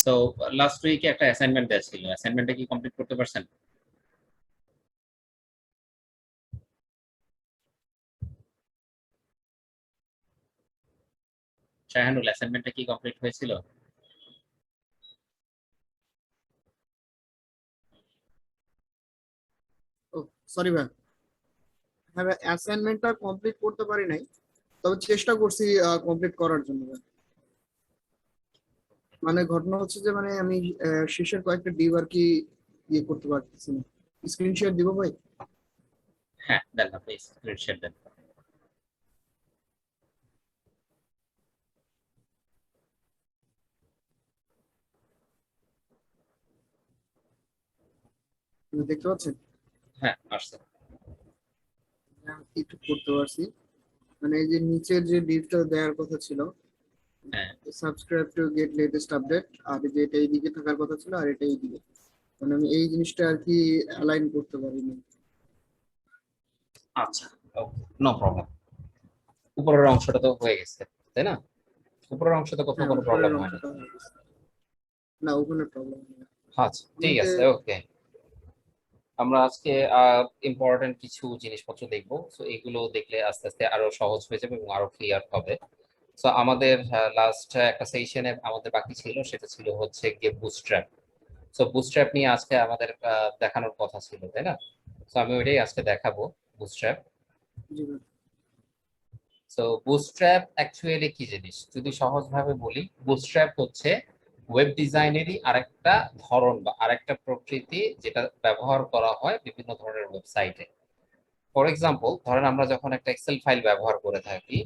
So last উইকে একটা assignment দেওয়া ছিল, অ্যাসাইনমেন্টটা কি কমপ্লিট করতে পারছেন? শাহানুল, অ্যাসাইনমেন্টটা কি কমপ্লিট হয়েছিল? ও সরি ভাই, হ্যাঁ ভাই, অ্যাসাইনমেন্টটা কমপ্লিট করতে পারি নাই, তবে চেষ্টা করছি কমপ্লিট করার জন্য ভাই। মানে ঘটনা হচ্ছে যে মানে আমি শেষের কয়েকটা ডিপ আর কি ইয়ে করতে পারতেছি না। স্ক্রিন শেয়ার দিব ভাই? হ্যাঁ দেন, আপনি স্ক্রিনশট দেন। আপনি দেখতে পাচ্ছেন? হ্যাঁ আসছে। হ্যাঁ, একটু করতে পারছি। মানে এই যে নিচের যে ডিপটা দেওয়ার কথা ছিল, হ্যাঁ subscribe to get latest update, আর এই যে এটা এইদিকে থাকার কথা ছিল আর এটা এইদিকে, মানে আমি এই জিনিসটা আর কি অ্যালাইন করতে পারিনি। আচ্ছা, ওকে, নো প্রবলেম। উপরের অংশটা তো হয়ে গেছে, তাই না? উপরের অংশ তো কোথাও হ্যাঁ, কোনো উপরের প্রবলেম হয় না। অংশটা হয়ে গেছে। না, ওখানে প্রবলেম নেই। আচ্ছা ঠিক এমনিতে আছে, ওকে। আমরা আজকে ইম্পর্টেন্ট কিছু জিনিসপত্র দেখবো, সো এগুলো দেখলে আস্তে আস্তে আরো সহজ হয়ে যাবে এবং আরো ক্লিয়ার হবে। সো আমাদের লাস্ট একটা সেশনে আমাদের বাকি ছিল, সেটা ছিল হচ্ছে গিয়ে বুটস্ট্র্যাপ। সো বুটস্ট্র্যাপ নিয়ে আজকে আমাদের দেখানোর কথা ছিল, তাই না? সো আমি ওইটাই আজকে দেখাবো, বুটস্ট্র্যাপ। জি ভাই। সো বুটস্ট্র্যাপ অ্যাকচুয়ালি কি জিনিস যদি সহজভাবে বলি, বুটস্ট্র্যাপ হচ্ছে ওয়েব ডিজাইনেরই আরেকটা ধরন বা আরেকটা প্রকৃতি, যেটা ব্যবহার করা হয় বিভিন্ন ধরনের ওয়েবসাইটে। ফর এক্সাম্পল, ধরেন আমরা যখন একটা এক্সেল ফাইল ব্যবহার করে থাকি,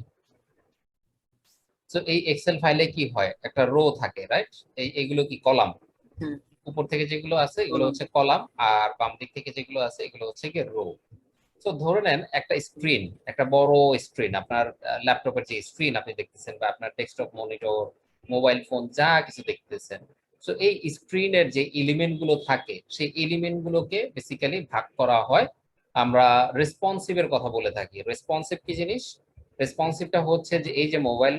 তো এই এক্সেল ফাইলে কি হয়, একটা রো থাকে, রাইট? এইগুলো কি কলাম? হ্যাঁ, উপর থেকে যেগুলো আছে এগুলো কলাম। হচ্ছে কলাম, আর বাম দিক থেকে যেগুলো আছে এগুলো হচ্ছে কি রো। তো ধরে নেন একটা স্ক্রিন, একটা বড় স্ক্রিন, আপনার ল্যাপটপের যে স্ক্রিন আপনি দেখতেছেন বা আপনার ডেস্কটপ মনিটর, মোবাইল ফোন যা কিছু দেখতেছেন, তো এই স্ক্রিনের যে এলিমেন্ট গুলো থাকে সেই এলিমেন্ট গুলোকে বেসিক্যালি ভাগ করা হয়। আমরা রেসপন্সিভের কথা বলে থাকি। রেসপন্সিভ কি জিনিস? রেসপন্সিভটা হচ্ছে যে এই যে মোবাইল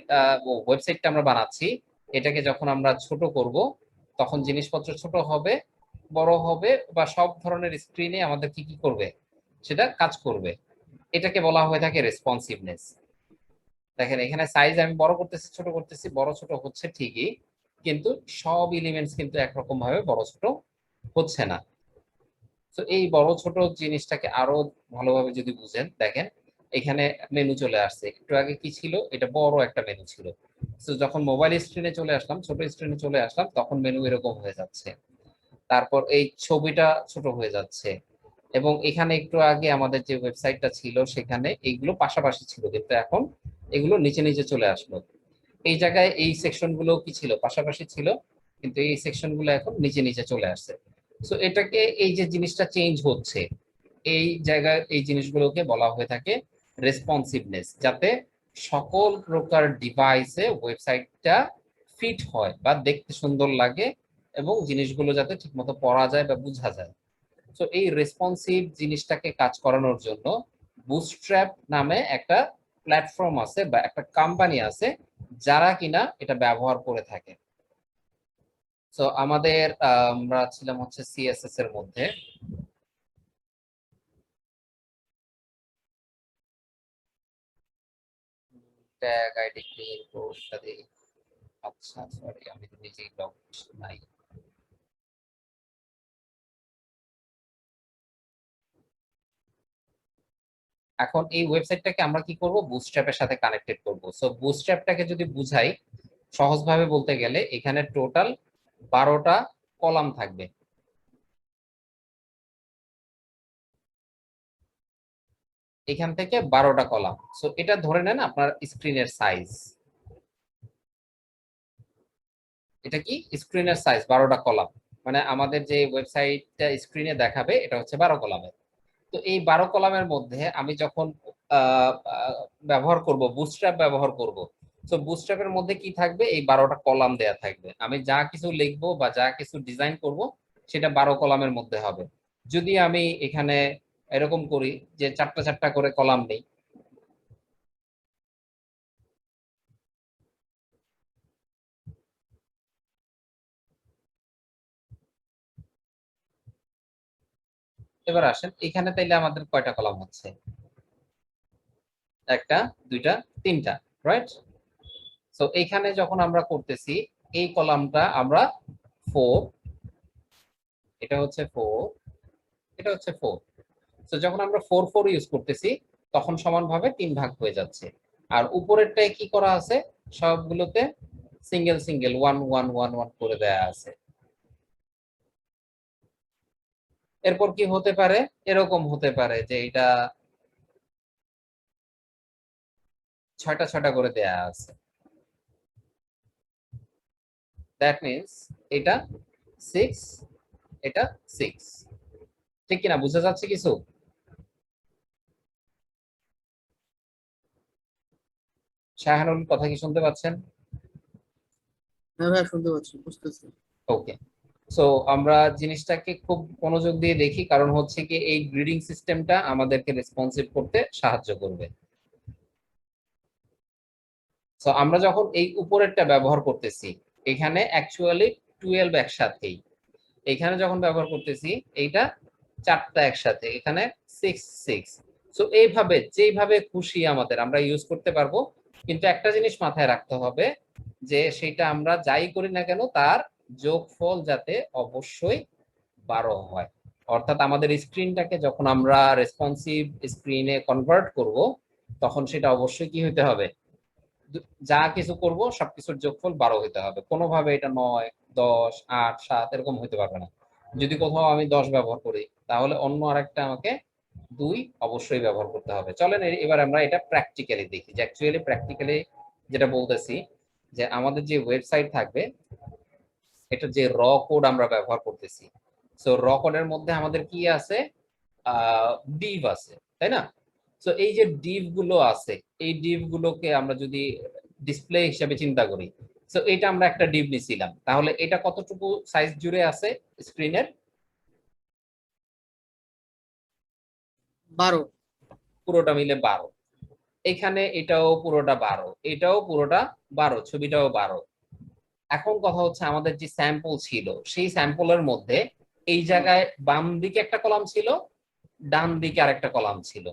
ওয়েবসাইটটা আমরা বানাচ্ছি, এটাকে যখন আমরা ছোট করব তখন জিনিসপত্র ছোট হবে, বড় হবে, বা সব ধরনের স্ক্রিনে আমাদের কি কি করবে, সেটা কাজ করবে। এটাকে বলা হয়ে থাকে রেসপন্সিভনেস। দেখেন এখানে সাইজ আমি বড় করতেছি ছোট করতেছি, বড় ছোট হচ্ছে ঠিকই, কিন্তু সব এলিমেন্টস কিন্তু একরকম ভাবে বড় ছোট হচ্ছে না। তো এই বড় ছোট জিনিসটাকে আরো ভালোভাবে যদি বুঝেন, দেখেন এখানে মেনু চলে আসছে। একটু আগে কি ছিল, এটা বড় একটা মেনু ছিল। তো যখন মোবাইল স্ক্রিনে চলে আসলাম, ছোট স্ক্রিনে চলে আসলাম, তখন মেনু এরকম হয়ে যাচ্ছে। তারপর এই ছবিটা ছোট হয়ে যাচ্ছে। এবং এখানে একটু আগে আমাদের যে ওয়েবসাইটটা ছিল সেখানে এইগুলো পাশাপাশি ছিল, কিন্তু এখন এগুলো নিচে নিচে চলে আসলো। এই জায়গায় এই সেকশন গুলো কি ছিল, পাশাপাশি ছিল, কিন্তু এই সেকশন গুলো এখন নিচে নিচে চলে আসছে। সো এটাকে, এই যে জিনিসটা চেঞ্জ হচ্ছে, এই জায়গায় এই জিনিসগুলোকে বলা হয়ে থাকে রেসপন্সিভনেস, যাতে সকল প্রকার ডিভাইসে ওয়েবসাইটটা ফিট হয় বা দেখতে সুন্দর লাগে এবং জিনিসগুলো যাতে ঠিকমতো পড়া যায় বা বোঝা যায়। তো এই রেসপন্সিভ জিনিসটাকে কাজ করানোর জন্য বুটস্ট্র্যাপ নামে একটা প্ল্যাটফর্ম আছে বা একটা কোম্পানি আছে, যারা কিনা এটা ব্যবহার করে থাকে। তো আমাদের আমরা ছিলাম হচ্ছে সিএসএস এর মধ্যে। ট্যাগ আইডি ক্লিন ইত্যাদি। আচ্ছা সরি, আমি তো নিজেই লগ নাই। এখন এই ওয়েবসাইটটাকে আমরা কি করব, বুটস্ট্র্যাপের সাথে কানেক্টেড করব। সো বুটস্ট্র্যাপটাকে যদি বুঝাই সহজভাবে বলতে গেলে, এখানে টোটাল 12টা কলাম থাকবে। এখান থেকে 12টা কলাম। সো এটা ধরে নেন আপনার স্ক্রিনের সাইজ। এটা কি স্ক্রিনের সাইজ 12টা কলাম, মানে আমাদের যে ওয়েবসাইটটা স্ক্রিনে দেখাবে এটা হচ্ছে 12 কলামের। তো এই 12 কলামের মধ্যে আমি যখন আহ, আহ, ব্যবহার করব, বুটস্ট্র্যাপ ব্যবহার করব, তো বুটস্ট্র্যাপের মধ্যে কি থাকবে, এই 12টা কলাম দেয়া থাকবে। আমি যা কিছু লিখবো বা যা কিছু ডিজাইন করব সেটা 12 কলামের মধ্যে হবে। যদি আমি এখানে এরকম করি যে চারটা চারটা করে কলাম নেই, এবার আসেন এখানে তাইলে আমাদের কয়টা কলাম হচ্ছে, একটা দুইটা তিনটা, রাইট? সো এইখানে যখন আমরা করতেছি এই কলামটা আমরা 4, এটা হচ্ছে 4, এটা হচ্ছে 4। তো যখন আমরা 4 ইউজ করতেছি তখন সমানভাবে 3 ভাগ হয়ে যাচ্ছে। আর উপরেরটায় কি করা আছে, সবগুলোতে সিঙ্গেল সিঙ্গেল 1 1 1 1 করে দেয়া আছে। এরপর কি হতে পারে, এরকম হতে পারে যে এটা 6টা 6টা করে দেয়া আছে। দ্যাট মিন্স এটা 6, এটা 6, ঠিক কিনা, বোঝা যাচ্ছে কিছু? শাহানুল কথা কি শুনতে পাচ্ছেন? হ্যাঁ ভাইয়া শুনতে পাচ্ছি, বুঝতেছি। ওকে। সো আমরা জিনিসটাকে খুব মনোযোগ দিয়ে দেখি, কারণ হচ্ছে কি এই গ্রিডিং সিস্টেমটা আমাদেরকে রেসপন্সিভ করতে সাহায্য করবে। সো আমরা যখন এই উপরেরটা ব্যবহার করতেছি, এখানে অ্যাকচুয়ালি 12 একসাথেই, এখানে যখন ব্যবহার করতেছি এইটা 4টা একসাথে, এখানে 6 6। সো এইভাবে যেইভাবে খুশি আমাদের আমরা ইউজ করতে পারবো, কিন্তু একটা জিনিস মাথায় রাখতে হবে যে সেটা আমরা যাই করি না কেন তার যোগফল যাতে অবশ্যই 12 হয়। অর্থাৎ আমাদের স্ক্রিনটাকে যখন আমরা রেসপন্সিভ স্ক্রিনে কনভার্ট করব, তখন সেটা অবশ্যই কি হতে হবে, যা কিছু করব সবকিছুর যোগফল 12 হতে হবে। কোনোভাবে এটা 9 10 8 7 এরকম হতে পারবে না। যদি কোথাও আমি 10 ব্যবহার করি, তাহলে অন্য আরেকটা আমাকে 2 অবশ্যই ব্যবহার করতে হবে। চলেন এবার আমরা এটা প্র্যাকটিক্যালি দেখি, যে অ্যাকচুয়ালি প্র্যাকটিক্যালি যেটা বলতেছি, যে আমাদের যে ওয়েবসাইট থাকবে, এটা যে র কোড আমরা ব্যবহার করতেছি, সো র কোডের মধ্যে আমাদের কি আছে, ডিভ আছে, তাই না? সো এই যে ডিভ গুলো আছে, এই ডিভ গুলোকে আমরা যদি ডিসপ্লে হিসেবে চিন্তা করি, সো এটা আমরা একটা ডিভ নিছিলাম, তাহলে এটা কতটুকু সাইজ জুড়ে আছে স্ক্রিনের? 12। পুরোটা মিলে 12। এখানে এটাও পুরোটা 12, এটাও পুরোটা 12, ছবিটাও 12। এখন কথা হচ্ছে আমাদের যে স্যাম্পল ছিল, সেই স্যাম্পলের মধ্যে এই জায়গায় বাম দিকে একটা কলাম ছিল, ডান দিকে আরেকটা কলাম ছিল,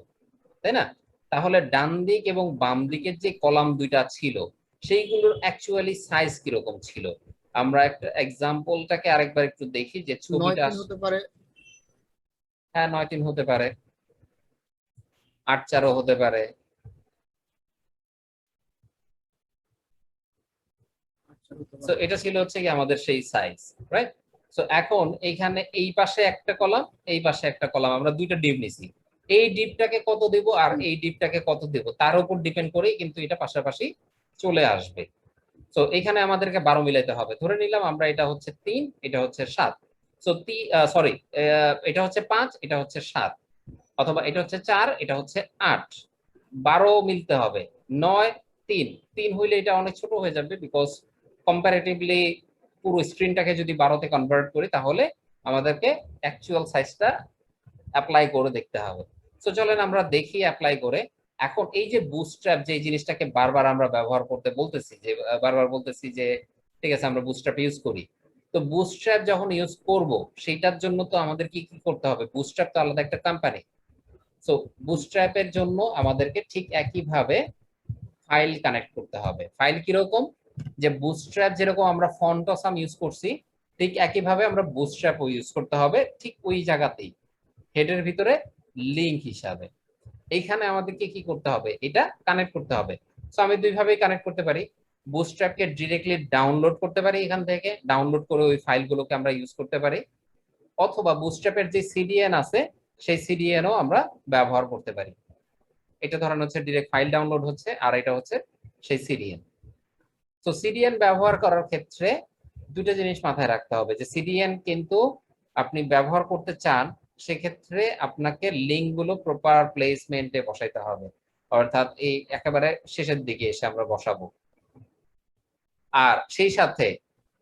তাই না? তাহলে ডান দিক এবং বাম দিকের যে কলাম দুইটা ছিল, সেইগুলোর অ্যাকচুয়ালি সাইজ কিরকম ছিল? আমরা একটা এক্সাম্পলটাকে আরেকবার একটু দেখি যে 9 ছবিটা। 3 হতে পারে। হ্যাঁ, 9 3 হতে পারে, 8 4ও হতে পারে। আচ্ছা, হতে সো পারে। এটা ছিল হচ্ছে কি আমাদের সেই সাইজ, রাইট? সো এখন এইখানে এই পাশে একটা কলাম, এই পাশে একটা কলাম, আমরা দুইটা ডিপ নিছি। এই ডিপটাকে কত দেব আর এই ডিপটাকে কত দেব তার উপর ডিপেন্ড করেই কিন্তু এটা পাশাপাশি চলে আসবে। সো এখানে আমাদেরকে 12 মিলাইতে হবে। ধরে নিলাম আমরা এটা হচ্ছে 3, এটা হচ্ছে 7। সো সরি, এটা হচ্ছে 5, এটা হচ্ছে 7, অথবা এটা হচ্ছে 4, এটা হচ্ছে 8। 12 মিলতে হবে। 9 3, 3 হইলে এটা অনেক ছোট হয়ে যাবে, বিকজ কম্পারেটিভলি পুরো স্ক্রিনটাকে যদি 12তে কনভার্ট করি, তাহলে আমাদেরকে অ্যাকচুয়াল সাইজটা অ্যাপ্লাই করে দেখতে হবে। সো চলেন আমরা দেখি অ্যাপ্লাই করে। এখন এই যে বুটস্ট্র্যাপ, যে জিনিসটাকে বারবার আমরা ব্যবহার করতে বলতেছি, যে বারবার বলতেছি যে ঠিক আছে আমরা বুটস্ট্র্যাপ ইউজ করি, তো বুটস্ট্র্যাপ যখন ইউজ করব, সেটার জন্য তো আমাদের কি কি করতে হবে? বুটস্ট্র্যাপ তো আলাদা একটা কোম্পানি। সো বুটস্ট্র্যাপের জন্য আমাদেরকে ঠিক একইভাবে ফাইল কানেক্ট করতে হবে। ফাইল কিরকম, যে বুটস্ট্র্যাপ যেরকম আমরা ফন্টসাম ইউজ করছি, ঠিক একইভাবে আমরা বুটস্ট্র্যাপও ইউজ করতে হবে, ঠিক ওই জায়গাতেই হেডের ভিতরে লিংক হিসাবে। এইখানে আমাদেরকে কি করতে হবে, এটা কানেক্ট করতে হবে। সো আমি দুইভাবেই কানেক্ট করতে পারি। বুটস্ট্র্যাপকে ডিরেক্টলি ডাউনলোড করতে পারি, এখান থেকে ডাউনলোড করে ওই ফাইলগুলোকে আমরা ইউজ করতে পারি, অথবা বুটস্ট্র্যাপের যে সিডিএন আছে, সেই সিডিএনও আমরা ব্যবহার করতে পারি। এটা ধরেন হচ্ছে ডিরেক্ট ফাইল ডাউনলোড হচ্ছে, আর এটা হচ্ছে সেই সিডিএন। তো সিডিএন ব্যবহার করার ক্ষেত্রে দুটো জিনিস মাথায় রাখতে হবে, যে সিডিএন কিন্তু আপনি ব্যবহার করতে চান, সেক্ষেত্রে আপনাকে লিঙ্ক গুলো প্রপার প্লেসমেন্টে বসাইতে হবে, অর্থাৎ এই একেবারে শেষের দিকে এসে আমরা বসাবো। আর সেই সাথে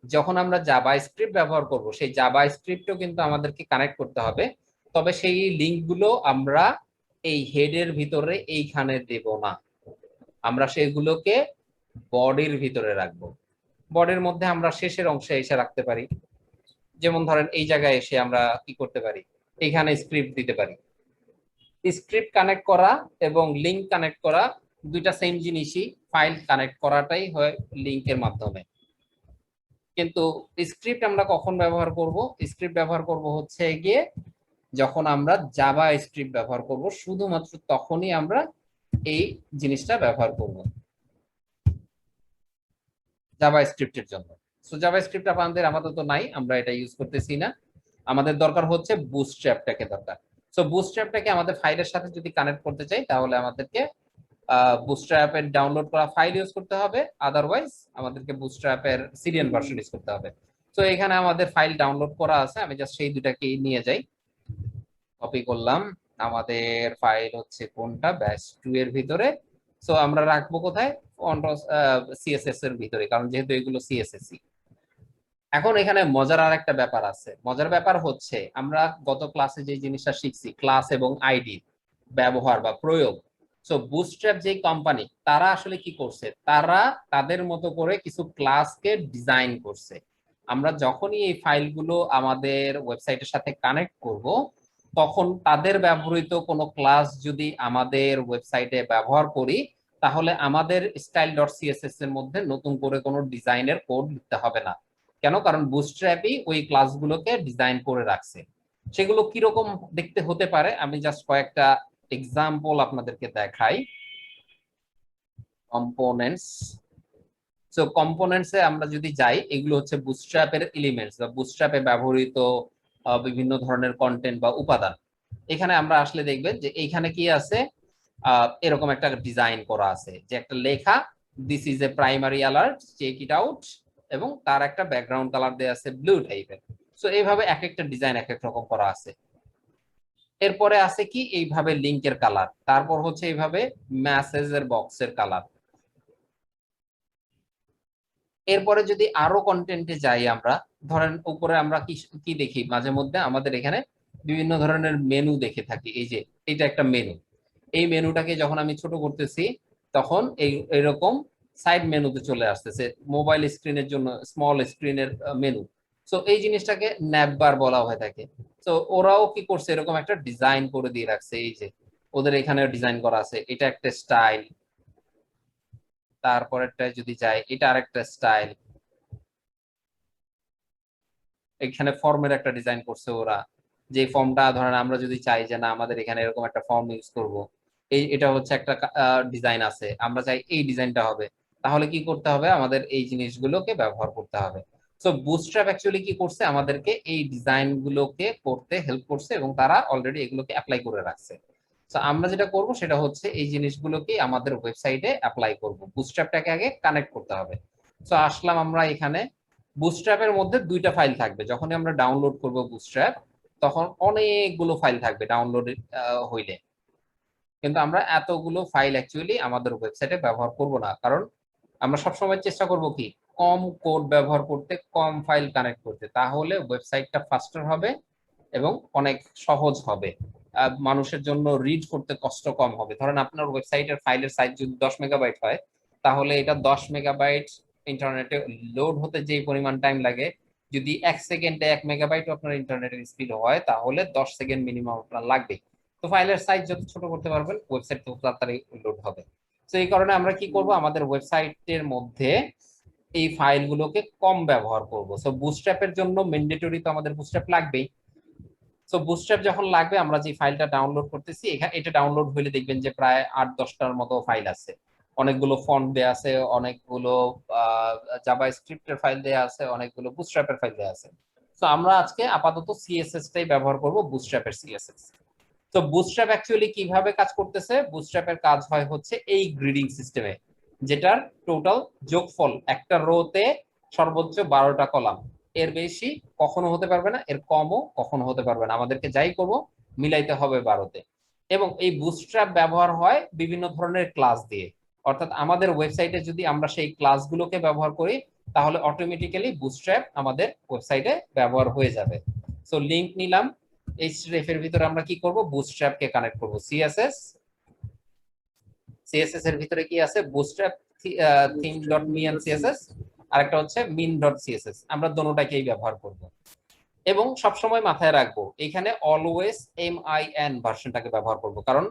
যখন আমরা জাভা স্ক্রিপ্ট ব্যবহার করব, সেই জাভা স্ক্রিপ্টও কিন্তু আমাদেরকে কানেক্ট করতে হবে, তবে সেই লিঙ্ক গুলো আমরা এই হেডের ভিতরে এইখানে দেব না, আমরা সেগুলোকে বডির ভিতরে রাখবো। বডির মধ্যে আমরা শেষের অংশে এসে রাখতে পারি, যেমন ধরেন এই জায়গায় এসে আমরা কি করতে পারি, এখানে স্ক্রিপ্ট দিতে পারি। স্ক্রিপ্ট কানেক্ট করা এবং লিংক কানেক্ট করা দুইটা সেম জিনিসই, ফাইল কানেক্ট করাটাই হয় লিংকের মাধ্যমে। কিন্তু স্ক্রিপ্ট আমরা কখন ব্যবহার করব? স্ক্রিপ্ট ব্যবহার করব হচ্ছে গিয়ে যখন আমরা জাভা স্ক্রিপ্ট ব্যবহার করব, শুধুমাত্র তখনই আমরা এই জিনিসটা ব্যবহার করব জাভা স্ক্রিপ্টের জন্য। সো জাভা স্ক্রিপ্ট আমাদের আপাতত নাই, আমরা এটা ইউজ করতেছি না। আমাদের দরকার হচ্ছে বুটস্ট্র্যাপটাকে দরকার। সো বুটস্ট্র্যাপটাকে আমাদের ফাইলের সাথে যদি কানেক্ট করতে চাই তাহলে আমাদেরকে বুটস্ট্র্যাপের ডাউনলোড করা ফাইল ইউজ করতে হবে, আদারওয়াইজ আমাদেরকে বুটস্ট্র্যাপের সিরিয়াল ভার্সন ইউজ করতে হবে। তো এখানে আমাদের ফাইল ডাউনলোড করা আছে, আমি জাস্ট সেই দুটাকেই নিয়ে যাই, কপি করলাম। আমাদের ফাইল হচ্ছে কোনটা, ব্যাশ 2 এর ভিতরে। সো আমরা রাখবো কোথায়? সিএসএস এর ভিতরে, কারণ যেহেতু এগুলো সিএসএস। এখন এখানে মজার আর একটা ব্যাপার আছে। মজার ব্যাপার হচ্ছে আমরা গত ক্লাসে যে জিনিসটা শিখছি, ক্লাস এবং আইডি ব্যবহার বা প্রয়োগ। সো বুটস্ট্র্যাপ যে কোম্পানি, তারা আসলে কি করছে, তারা তাদের মতো করে কিছু ক্লাসকে ডিজাইন করছে। আমরা যখনই এই ফাইলগুলো আমাদের ওয়েবসাইটের সাথে কানেক্ট করব, তখন তাদের ব্যবহৃত কোনো ক্লাস যদি আমাদের ওয়েবসাইটে ব্যবহার করি, তাহলে আমাদের style.css এর মধ্যে নতুন করে কোনো ডিজাইনের কোড লিখতে হবে না। কেন? কারণ বুটস্ট্র্যাপই ওই ক্লাসগুলোকে ডিজাইন করে রাখছে। সেগুলো কিরকম দেখতে হতে পারে আমি জাস্ট কয়েকটা এক্সাম্পল আপনাদেরকে দেখাই। কম্পোনেন্টস। সো কম্পোনেন্টসে আমরা যদি যাই, এগুলো হচ্ছে বুটস্ট্র্যাপের এলিমেন্টস বা বুটস্ট্র্যাপে ব্যবহৃত বিভিন্ন ধরনের কন্টেন্ট বা উপাদান। এখানে আমরা আসলে দেখবেন যে এইখানে কি আছে, এরকম একটা ডিজাইন করা আছে যে একটা লেখা, this is a primary alert, check it out, এবং তার একটা ব্যাকগ্রাউন্ড কালার দেয়া আছে ব্লু টাইপের। সো এইভাবে এক একটা ডিজাইন এক এক রকম করা আছে। এরপরে আছে কি, এইভাবে লিংকের কালার, তারপর হচ্ছে এইভাবে মেসেজের বক্সের কালার। এরপরে যদি আরো কন্টেন্টে যাই, আমরা ধরেন উপরে আমরা কি কি দেখি, মাঝে মধ্যে আমাদের এখানে বিভিন্ন ধরনের মেনু দেখে থাকি। এই যে এটা একটা মেনু, এই মেনুটাকে যখন আমি ছোট করতেছি তখন এইরকম সাইড মেনুতে চলে আসতেছে, মোবাইল স্ক্রিনের জন্য স্মল স্ক্রিনের মেনু। সো এই জিনিসটাকে ন্যাববার বলা হয়ে থাকে। তো ওরাও কি করছে, এরকম একটা ডিজাইন করে দিয়ে রাখছে। এই যে ওদের এখানে ডিজাইন করা আছে, এটা একটা স্টাইল। তারপরেরটা যদি যাই, এটা আরেকটা স্টাইল। এখানে ফর্মের একটা ডিজাইন করছে ওরা, যে ফর্মটা ধরেন আমরা যদি চাই যে না আমাদের এখানে এরকম একটা ফর্ম ইউজ করব, এটা হচ্ছে একটা ডিজাইন আছে, আমরা চাই এই ডিজাইনটা হবে, তাহলে কি করতে হবে, আমাদের এই জিনিসগুলোকে ব্যবহার করতে হবে। সো বুটস্ট্র্যাপ অ্যাকচুয়ালি কি করছে, আমাদেরকে এই ডিজাইন গুলোকে করতে হেল্প করছে এবং তারা অলরেডি এগুলোকে অ্যাপ্লাই করে রাখছে। তো আমরা যেটা করব সেটা হচ্ছে এই জিনিসগুলোকে আমাদের ওয়েবসাইটে অ্যাপ্লাই করব। বুটস্ট্র্যাপটাকে আগে কানেক্ট করতে হবে। সো আসলাম আমরা এখানে। বুটস্ট্র্যাপের মধ্যে দুইটা ফাইল থাকবে, যখনই আমরা ডাউনলোড করব বুটস্ট্র্যাপ তখন অনেকগুলো ফাইল থাকবে ডাউনলোড হইলে। কিন্তু আমরা এতগুলো ফাইল অ্যাকচুয়ালি আমাদের ওয়েবসাইটে ব্যবহার করব না, কারণ আমরা সবসময় চেষ্টা করব কি, কম কোড ব্যবহার করতে, কম ফাইল কানেক্ট করতে, তাহলে ওয়েবসাইটটা ফাস্টার হবে এবং অনেক সহজ হবে। মানুষের জন্য রিড করতে কষ্ট কম হবে। ধরেন আপনার ওয়েবসাইটের ফাইলের সাইজ যদি 10 মেগাবাইট হয়, তাহলে এটা 10 মেগাবাইট ইন্টারনেটে লোড হতে যে পরিমাণ টাইম লাগে, যদি 1 সেকেন্ডে 1 মেগাবাইট আপনার ইন্টারনেটের স্পিড হয়, তাহলে 10 সেকেন্ড মিনিমাম আপনার লাগবে। তো ফাইলের সাইজ যত ছোট করতে পারবেন, ওয়েবসাইট তত তাড়াতাড়ি লোড হবে। তো এই কারণে আমরা কি করব, আমাদের ওয়েবসাইটের মধ্যে এই ফাইলগুলোকে কম ব্যবহার করব। সো বুটস্ট্র্যাপের জন্য ম্যান্ডেটরি তো আমাদের বুটস্ট্র্যাপ লাগবেই। সো বুটস্ট্র্যাপ যখন লাগবে, আমরা যে ফাইলটা ডাউনলোড করতেছি, এখানে এটা ডাউনলোড হলে দেখবেন যে প্রায় 8-10টার মতো ফাইল আছে। অনেকগুলো ফন্ট দেয়া আছে, অনেকগুলো জাভা স্ক্রিপ্টের ফাইল দেয়া আছে, অনেকগুলো বুটস্ট্র্যাপের ফাইল দেয়া আছে। তো আমরা আজকে আপাতত সিএসএস টাই ব্যবহার করব, বুটস্ট্র্যাপের সিএসএস। তো বুটস্ট্র্যাপ অ্যাকচুয়ালি কিভাবে কাজ করতেছে, বুটস্ট্র্যাপের কাজ হয় হচ্ছে এই গ্রিডিং সিস্টেমে, যেটার টোটাল যোগফল একটা রোতে সর্বোচ্চ 12টা কলাম, এর বেশি কখনো হতে পারবে না, এর কমও কখনো হতে পারবে না। আমাদেরকে যাই করব মিলাইতে হবে 12তে। এবং এই বুটস্ট্র্যাপ ব্যবহার হয় বিভিন্ন ধরনের ক্লাস দিয়ে, অর্থাৎ আমাদের ওয়েবসাইটে যদি আমরা সেই ক্লাসগুলোকে ব্যবহার করি, তাহলে অটোমেটিক্যালি বুটস্ট্র্যাপ আমাদের ওয়েবসাইটে ব্যবহার হয়ে যাবে। সো লিংক নিলাম, href এর ভিতরে আমরা কি করব, বুটস্ট্র্যাপ কে কানেক্ট করব। সিএসএস এর ভিতরে কি আছে, বুটস্ট্র্যাপ theme.me and css, আরেকটা হচ্ছে min.css, আমরা দোনোটাকেই ব্যবহার করব। এবং সবসময় মাথায় রাখবো এখানে অলওয়েজ MIN ভার্সনটাকে ব্যবহার করব, কারণ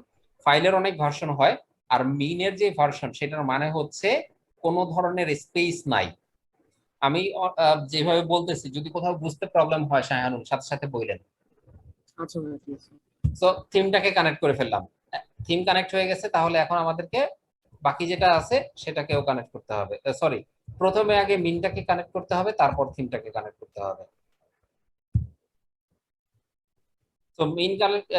ফাইলের অনেক ভার্সন হয়, আর মিনের যে ভার্সন সেটার মানে হচ্ছে কোনো ধরনের স্পেস নাই। আমি যেভাবে বলতেছি যদি কোথাও বুঝতে প্রবলেম হয় শাহানুল সাথে সাথে বললেন। আচ্ছা ভাইয়া ঠিক আছে। সো থিমটাকে কানেক্ট করে ফেললাম, থিম কানেক্ট হয়ে গেছে, তাহলে এখন আমাদেরকে বাকি যেটা আছে সেটাকেও কানেক্ট করতে হবে। সরি, প্রথমে আগে মিনটাকে কানেক্ট করতে হবে, তারপর থিমটাকে কানেক্ট করতে হবে। তো মিন কানেক্ট,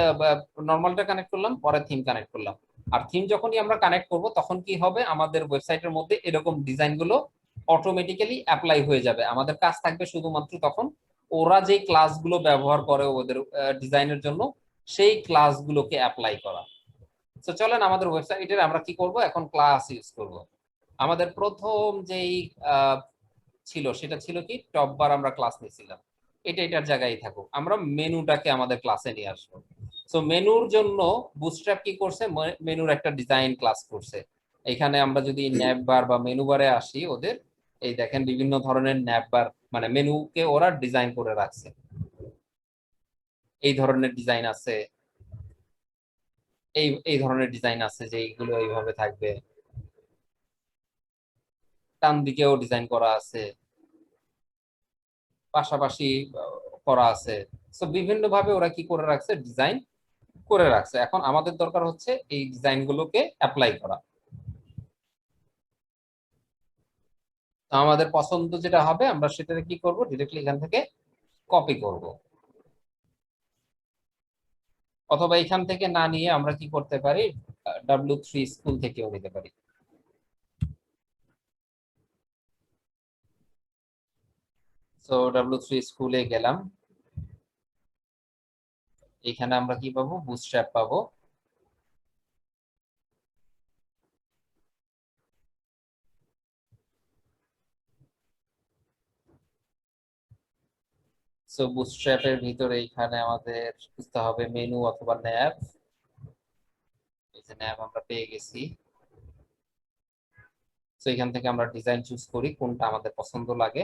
নর্মালটা কানেক্ট করলাম, পরে থিম কানেক্ট করলাম। আর থিম যখনই আমরা কানেক্ট করব তখন কি হবে, আমাদের ওয়েবসাইটের মধ্যে এরকম ডিজাইন গুলো অটোমেটিক্যালি অ্যাপ্লাই হয়ে যাবে। আমাদের কাজ থাকবে শুধুমাত্র তখন ওরা যে ক্লাসগুলো ব্যবহার করে ওদের ডিজাইনের জন্য সেই ক্লাসগুলোকে অ্যাপ্লাই করা। তো চলেন আমাদের ওয়েবসাইটের আমরা কি করব, এখন ক্লাস ইউজ করব। আমাদের প্রথম যেই আহ, ছিল সেটা ছিল কি, টপ বার আমরা ক্লাস নিয়েছিলাম, এটার জায়গায় থাকুক, আমরা মেনুটাকে আমাদের ক্লাসে নিয়ে আসবো। সো মেনুর জন্য বুটস্ট্র্যাপ কি করছে, মেনুর একটা ডিজাইন ক্লাস করছে। এখানে আমরা যদি ন্যাব বার বা মেনু বারে আসি ওদের, এই দেখেন বিভিন্ন ধরনের ন্যাব বার মানে মেনুকে ওরা ডিজাইন করে রাখছে। এই ধরনের ডিজাইন আছে, এই এই ধরনের ডিজাইন আছে যে এইগুলো এইভাবে থাকবে, ডান দিকেও ডিজাইন করা আছে, পাশাপাশি করা আছে। তো বিভিন্ন ভাবে ওরা কি করে রাখছে, ডিজাইন করে রাখছে। এখন আমাদের দরকার হচ্ছে এই ডিজাইন গুলোকে অ্যাপ্লাই করা। তো আমাদের পছন্দ যেটা হবে আমরা সেটাকে কি করব, ডিরেক্টলি এখান থেকে কপি করব, অথবা এখান থেকে না নিয়ে আমরা কি করতে পারি, W3 স্কুল থেকেও নিতে পারি। তো W3 স্কুলে গেলাম, এখানে আমরা কি পাবো, বুটস্ট্র্যাপ পাবো। সো বুটস্ট্র্যাপের ভিতরে এখানে আমাদের খুঁজতে হবে মেনু অথবা ন্যাব। এই যে ন্যাব আমরা পেয়ে গেছি। তো এখান থেকে আমরা ডিজাইন চুজ করি কোনটা আমাদের পছন্দ লাগে।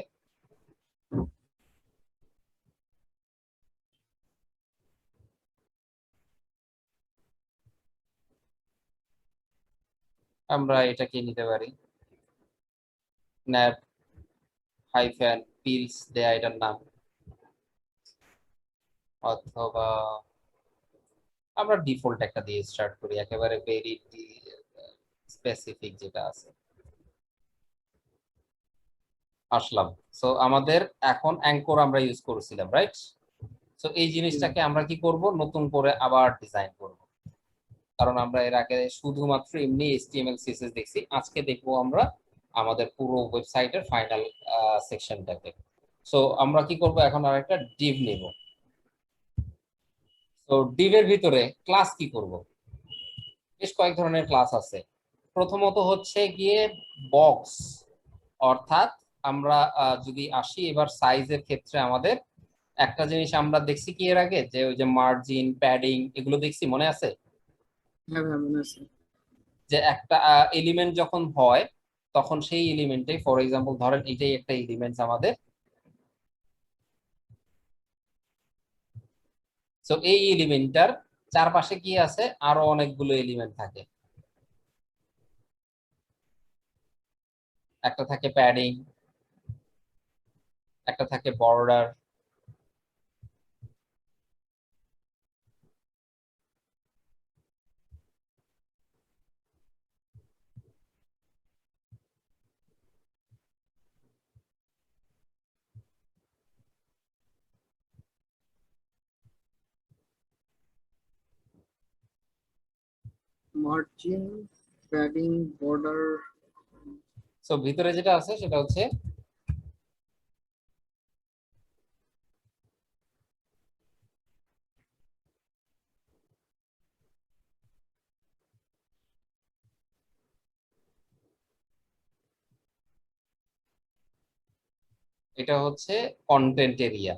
আমরা এটাকে নিতে পারি, ন্যাব হাইফেন পিলস দেয়া এটার নাম, অথবা আমরা ডিফল্ট একটা দিয়ে স্টার্ট করি, একেবারে ভেরি স্পেসিফিক যেটা আছে। আসলাম। সো আমাদের এখন অ্যাঙ্কর আমরা ইউজ করেছিলাম, রাইট? সো এই জি ভাইয়া। জিনিসটাকে আমরা কি করব, নতুন করে আবার ডিজাইন করব, কারণ আমরা এর আগে শুধুমাত্র এমনি HTML CSS দেখছি, আজকে দেখবো আমরা আমাদের পুরো ওয়েবসাইটের ফাইনাল সেকশনটাকে। সো আমরা কি করব, এখন আর একটা ডিভ নেব। তো ডিভের ভিতরে ক্লাস কি করব, বেশ কয়েক ধরনের ক্লাস আছে। প্রথমত হচ্ছে গিয়ে বক্স, অর্থাৎ আমরা যদি আসি এবার সাইজের ক্ষেত্রে, আমাদের একটা জিনিস আমরা দেখছি কি এর আগে, যে ওই যে মার্জিন প্যাডিং এগুলো দেখছি, মনে আছে? হ্যাঁ ভাইয়া মনে আছে। যে একটা এলিমেন্ট যখন হয় তখন সেই এলিমেন্টে, ফর এক্সাম্পল ধরেন এটাই একটা এলিমেন্ট আমাদের। তো এই এলিমেন্টটার চারপাশে কি আছে, আরো অনেকগুলো এলিমেন্ট থাকে। একটা থাকে প্যাডিং, একটা থাকে বর্ডার, মার্জিন, প্যাডিং, বর্ডার। তো ভিতরে যেটা আছে সেটা হচ্ছে, এটা হচ্ছে content area.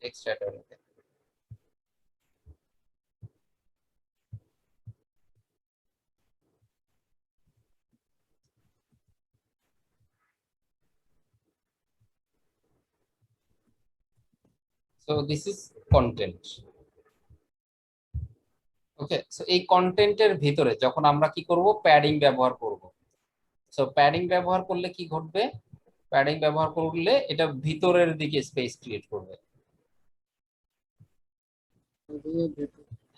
Text editor. So this is content. Okay, so এই কন্টেন্টের ভিতরে যখন আমরা কি করব, প্যাডিং ব্যবহার করব। সো প্যাডিং ব্যবহার করলে কি ঘটবে, প্যাডিং ব্যবহার করলে এটা ভিতরের দিকে স্পেস ক্রিয়েট করবে।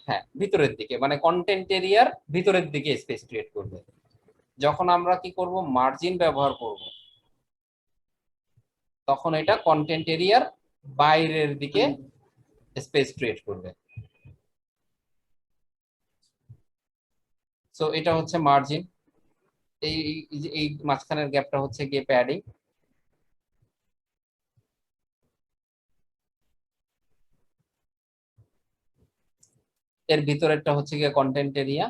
হ্যাঁ, ভিতরের দিকে মানে কন্টেন্ট এরিয়ার ভিতরের দিকে স্পেস ক্রিয়েট করবে। যখন আমরা কি করব, মার্জিন ব্যবহার করব, তখন এটা কন্টেন্ট এরিয়ার বাইরের দিকে স্পেস ক্রিয়েট করবে। সো এটা হচ্ছে মার্জিন, এই এই মাঝখানের গ্যাপটা হচ্ছে গিয়ে প্যাডিং। এর ভিতরেরটা হচ্ছে গিয়ে কন্টেন্ট এরিয়া।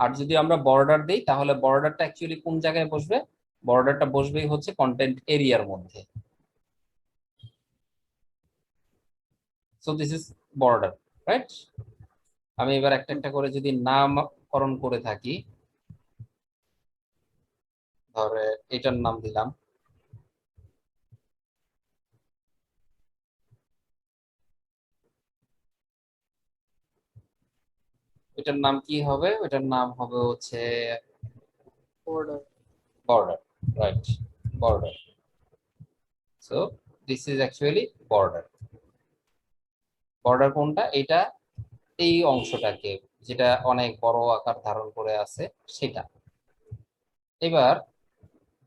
আর যদি আমরা বর্ডার দেই তাহলে বর্ডারটা অ্যাকচুয়ালি কোন জায়গায় বসবে, বর্ডারটা বসবেই হচ্ছে কন্টেন্ট এরিয়ার মধ্যে। So this is border, right? আমি এবার একটা একটা করে যদি নামকরণ করে থাকি, ধরে এটার নাম দিলাম, এটার নাম কি হবে, এটার নাম হবে হচ্ছে border. Border, right? Border. So this is actually border. Border কোনটা, এটা এই অংশটাকে যেটা অনেক বড় আকার ধারণ করে আছে সেটা। এবার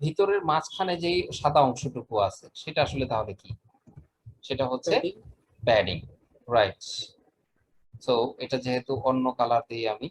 ভিতরের মাঝখানে যে সাদা অংশটুকু আছে সেটা আসলে তাহলে কি, সেটা হচ্ছে প্যাডিং, রাইট? সো এটা যেহেতু অন্য কালার দিয়ে আমি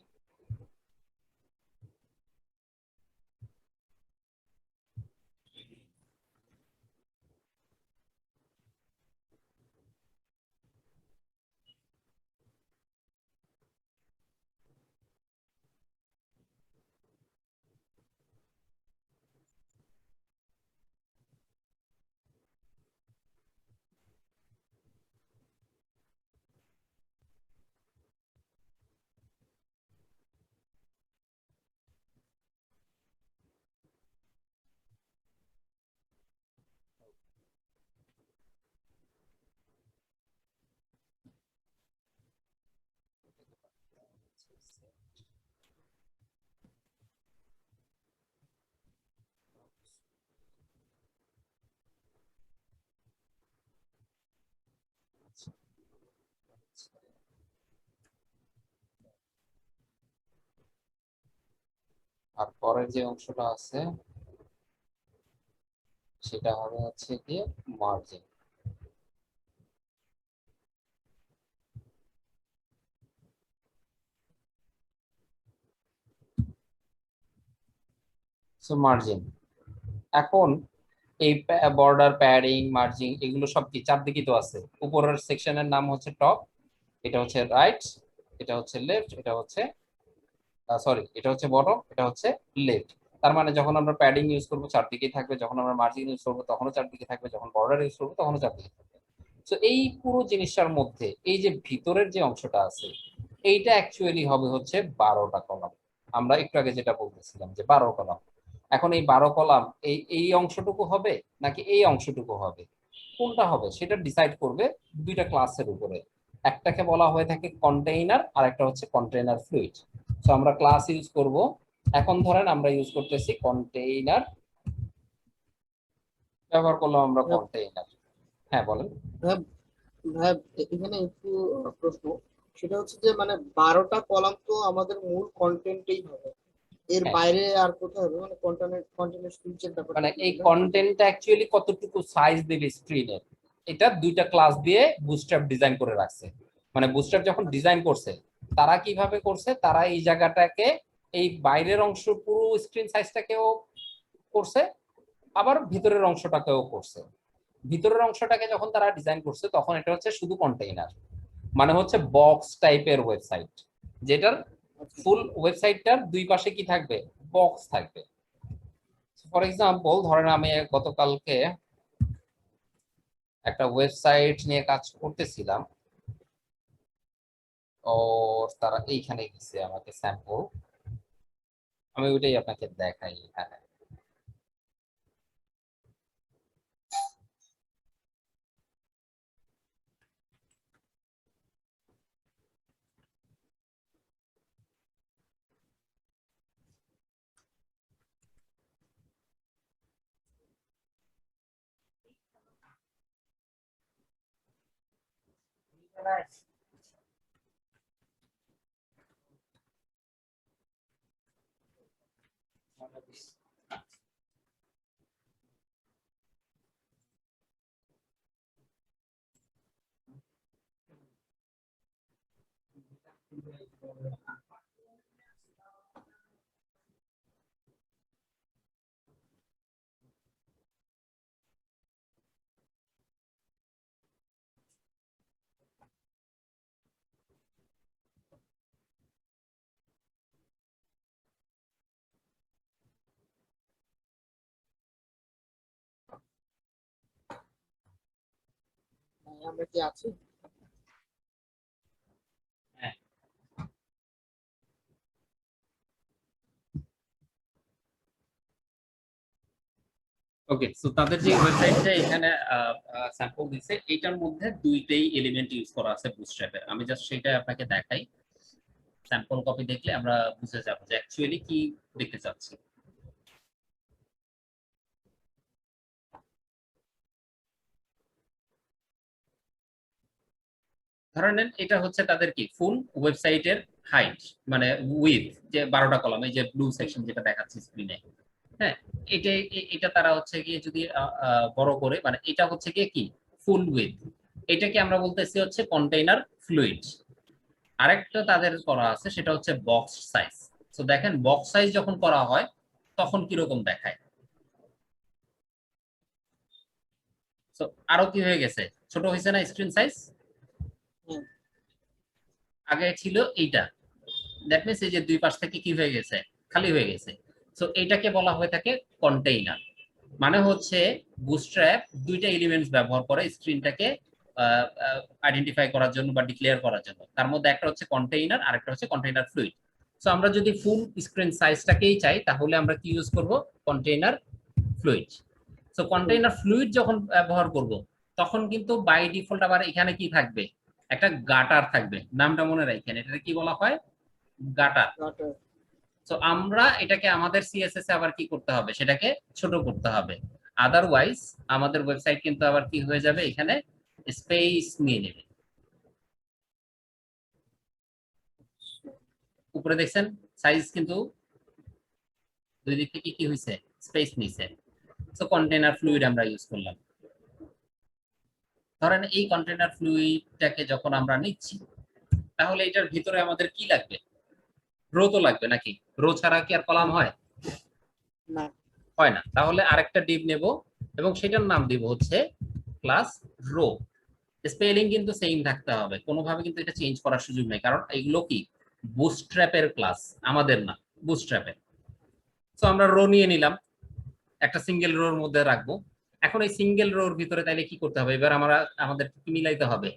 আর পরের যে অংশটা আছে সেটা হবে হচ্ছে গিয়ে মার্জিন। So margin. এখন এই বর্ডার, প্যাডিং, মার্জিং এগুলো সব কি চারদিকে তো আছে। উপরের সেকশনের নাম হচ্ছে টপ, এটা হচ্ছে রাইট, এটা হচ্ছে লেফট, এটা হচ্ছে সরি এটা হচ্ছে বটম, এটা হচ্ছে লেফট। তার মানে যখন আমরা প্যাডিং ইউজ করবো চারদিকেই থাকবে, যখন আমরা মার্জিন ইউজ করবো তখনও চারদিকে থাকবে, যখন বর্ডার ইউজ করবো তখনও চারদিকে থাকবে। তো এই পুরো জিনিসটার মধ্যে এই যে ভিতরের যে অংশটা আছে এইটা অ্যাকচুয়ালি হবে হচ্ছে 12টা কলাম। আমরা একটু আগে যেটা বলতেছিলাম যে 12 কলাম। এখন এই 12 কলাম এই এই অংশটুকু হবে নাকি এই অংশটুকু হবে, কোনটা হবে সেটা ডিসাইড করবে দুইটা ক্লাসের উপরে। একটাকে বলা হয়ে থাকে কন্টেইনার আর একটা হচ্ছে কন্টেইনার ফ্লুইড। সো আমরা ক্লাস ইউজ করব, এখন ধরেন আমরা ইউজ করতেছি কন্টেইনার, ব্যবহার করলাম আমরা কন্টেইনার। হ্যাঁ বলেন। ভাইয়া, ভাইয়া, এখানে একটু প্রশ্ন, সেটা হচ্ছে যে মানে 12টা কলাম তো আমাদের মূল কন্টেন্টেই হবে, এর হ্যাঁ, বাইরে আর কোথায় হবে? মানে কন্টেন্টের সুইচের ব্যাপারটা মানে কি এই বললেন? কন্টেন্টটা অ্যাকচুয়ালি কতটুকু সাইজ দেবে স্ক্রিনের, এটা দুইটা ক্লাস দিয়ে বুটস্ট্র্যাপ ডিজাইন করে রাখছে। মানে বুটস্ট্র্যাপ যখন আচ্ছা, ডিজাইন করছে তারা কিভাবে করছে, তারা এই জায়গাটাকে এই বাইরের অংশ পুরো স্ক্রিন সাইজটাকেও করছে, আবার ভিতরের অংশটাকেও করছে। ভিতরের অংশটাকে যখন তারা ডিজাইন করছে তখন এটা হচ্ছে শুধু কন্টেইনার, মানে হচ্ছে বক্স টাইপের ওয়েবসাইট, যেটার আচ্ছা, ফুল ওয়েবসাইটটার দুই পাশে কি থাকবে, বক্স থাকবে। ফর এক্সাম্পল ধরেন আমি গতকালকে একটা ওয়েবসাইট নিয়ে কাজ করতেছিলাম, ও তারা এইখানে দিছে আমাকে স্যাম্পল, আমি ওইটাই আপনাকে দেখাই এখানে। আমরা কি আছি? ওকে, সো তাদের যে ওয়েবসাইটটা এখানে স্যাম্পল দিছে, এইটার মধ্যে দুইটাই এলিমেন্ট ইউজ করা আছে বুটস্ট্র্যাপের। আমি জাস্ট সেটা আপনাকে দেখাই। স্যাম্পল কপি দেখলে আমরা বুঝে যাবো যে অ্যাকচুয়ালি কি দেখতে চাচ্ছি। ধরে নেন এটা হচ্ছে তাদের কি ফুল ওয়েবসাইটের হাইট, মানে উইথ, যে 12টা কলাম, এই যে ব্লু সেকশন যেটা দেখাচ্ছে স্ক্রিনে। হ্যাঁ, এটা এটা তারা হচ্ছে গিয়ে যদি বড় করে, মানে এটা হচ্ছে গিয়ে কি ফুল উইথ, এটাকে আমরা বলতেছি হচ্ছে কন্টেইনার ফ্লুইড। আরেকটা তাদের করা আছে সেটা হচ্ছে বক্স সাইজ। তো দেখেন বক্স সাইজ যখন করা হয় তখন কিরকম দেখায়। তো আরো কি হয়ে গেছে, ছোট হয়েছে না স্ক্রিন সাইজ? হ্যাঁ, আগে ছিল এইটা, দ্যাট মিনস এই যে দুই পাশ থেকে কি হয়ে গেছে, খালি হয়ে গেছে। তো এটাকে বলা হয়ে থাকে কন্টেইনার। মানে হচ্ছে বুটস্ট্র্যাপ দুইটা এলিমেন্টস ব্যবহার করে স্ক্রিনটাকে আইডেন্টিফাই করার জন্য বা ডিক্লেয়ার করার জন্য। তার মধ্যে একটা হচ্ছে কন্টেইনার আর একটা হচ্ছে কন্টেইনার ফ্লুইড। সো আমরা যদি ফুল স্ক্রিন সাইজটাকেই চাই তাহলে আমরা কি ইউজ করব, container fluid. So container fluid যখন ব্যবহার করব তখন কিন্তু বাই ডিফল্ট আবার এখানে কি থাকবে, একটা গাটার থাকবে। নামটা মনে রাখেন, এটা কি বলা হয়, গাটার। গাটার। তো আমরা এটাকে আমাদের সিএসএস এ আবার কি করতে হবে, সেটাকে ছোট করতে হবে। আদারওয়াইজ আমাদের ওয়েবসাইট কিন্তু আবার কি হয়ে যাবে, এখানে স্পেস নিয়ে নেবে। উপরে দেখছেন সাইজ কিন্তু দুই দিক থেকে কি হয়েছে, স্পেস নিছে। সো কন্টেইনার ফ্লুইড আমরা ইউজ করলাম। ধরেন এই কন্টেইনার ফ্লুইডটাকে যখন আমরা নিচ্ছি তাহলে এটার ভিতরে আমাদের কি লাগবে, রো তো লাগবে নাকি? রো ছাড়া কি আর কলাম হয়? না। হয় না। তাহলে আরেকটা ডিভ নেব এবং সেটার নাম দিব হচ্ছে ক্লাস রো। স্পেলিং কিন্তু সেম থাকতে হবে, কোনোভাবে কিন্তু এটা চেঞ্জ করার সুযোগ নেই, কারণ এগুলো কি বুটস্ট্র্যাপের ক্লাস, আমাদের না, বুটস্ট্র্যাপের। তো আমরা রো নিয়ে নিলাম, একটা সিঙ্গেল রোর মধ্যে রাখবো। এখন এই সিঙ্গেল রোর ভিতরে তাইলে কি করতে হবে, এবার আমরা আমাদের কি মিলাইতে হবে,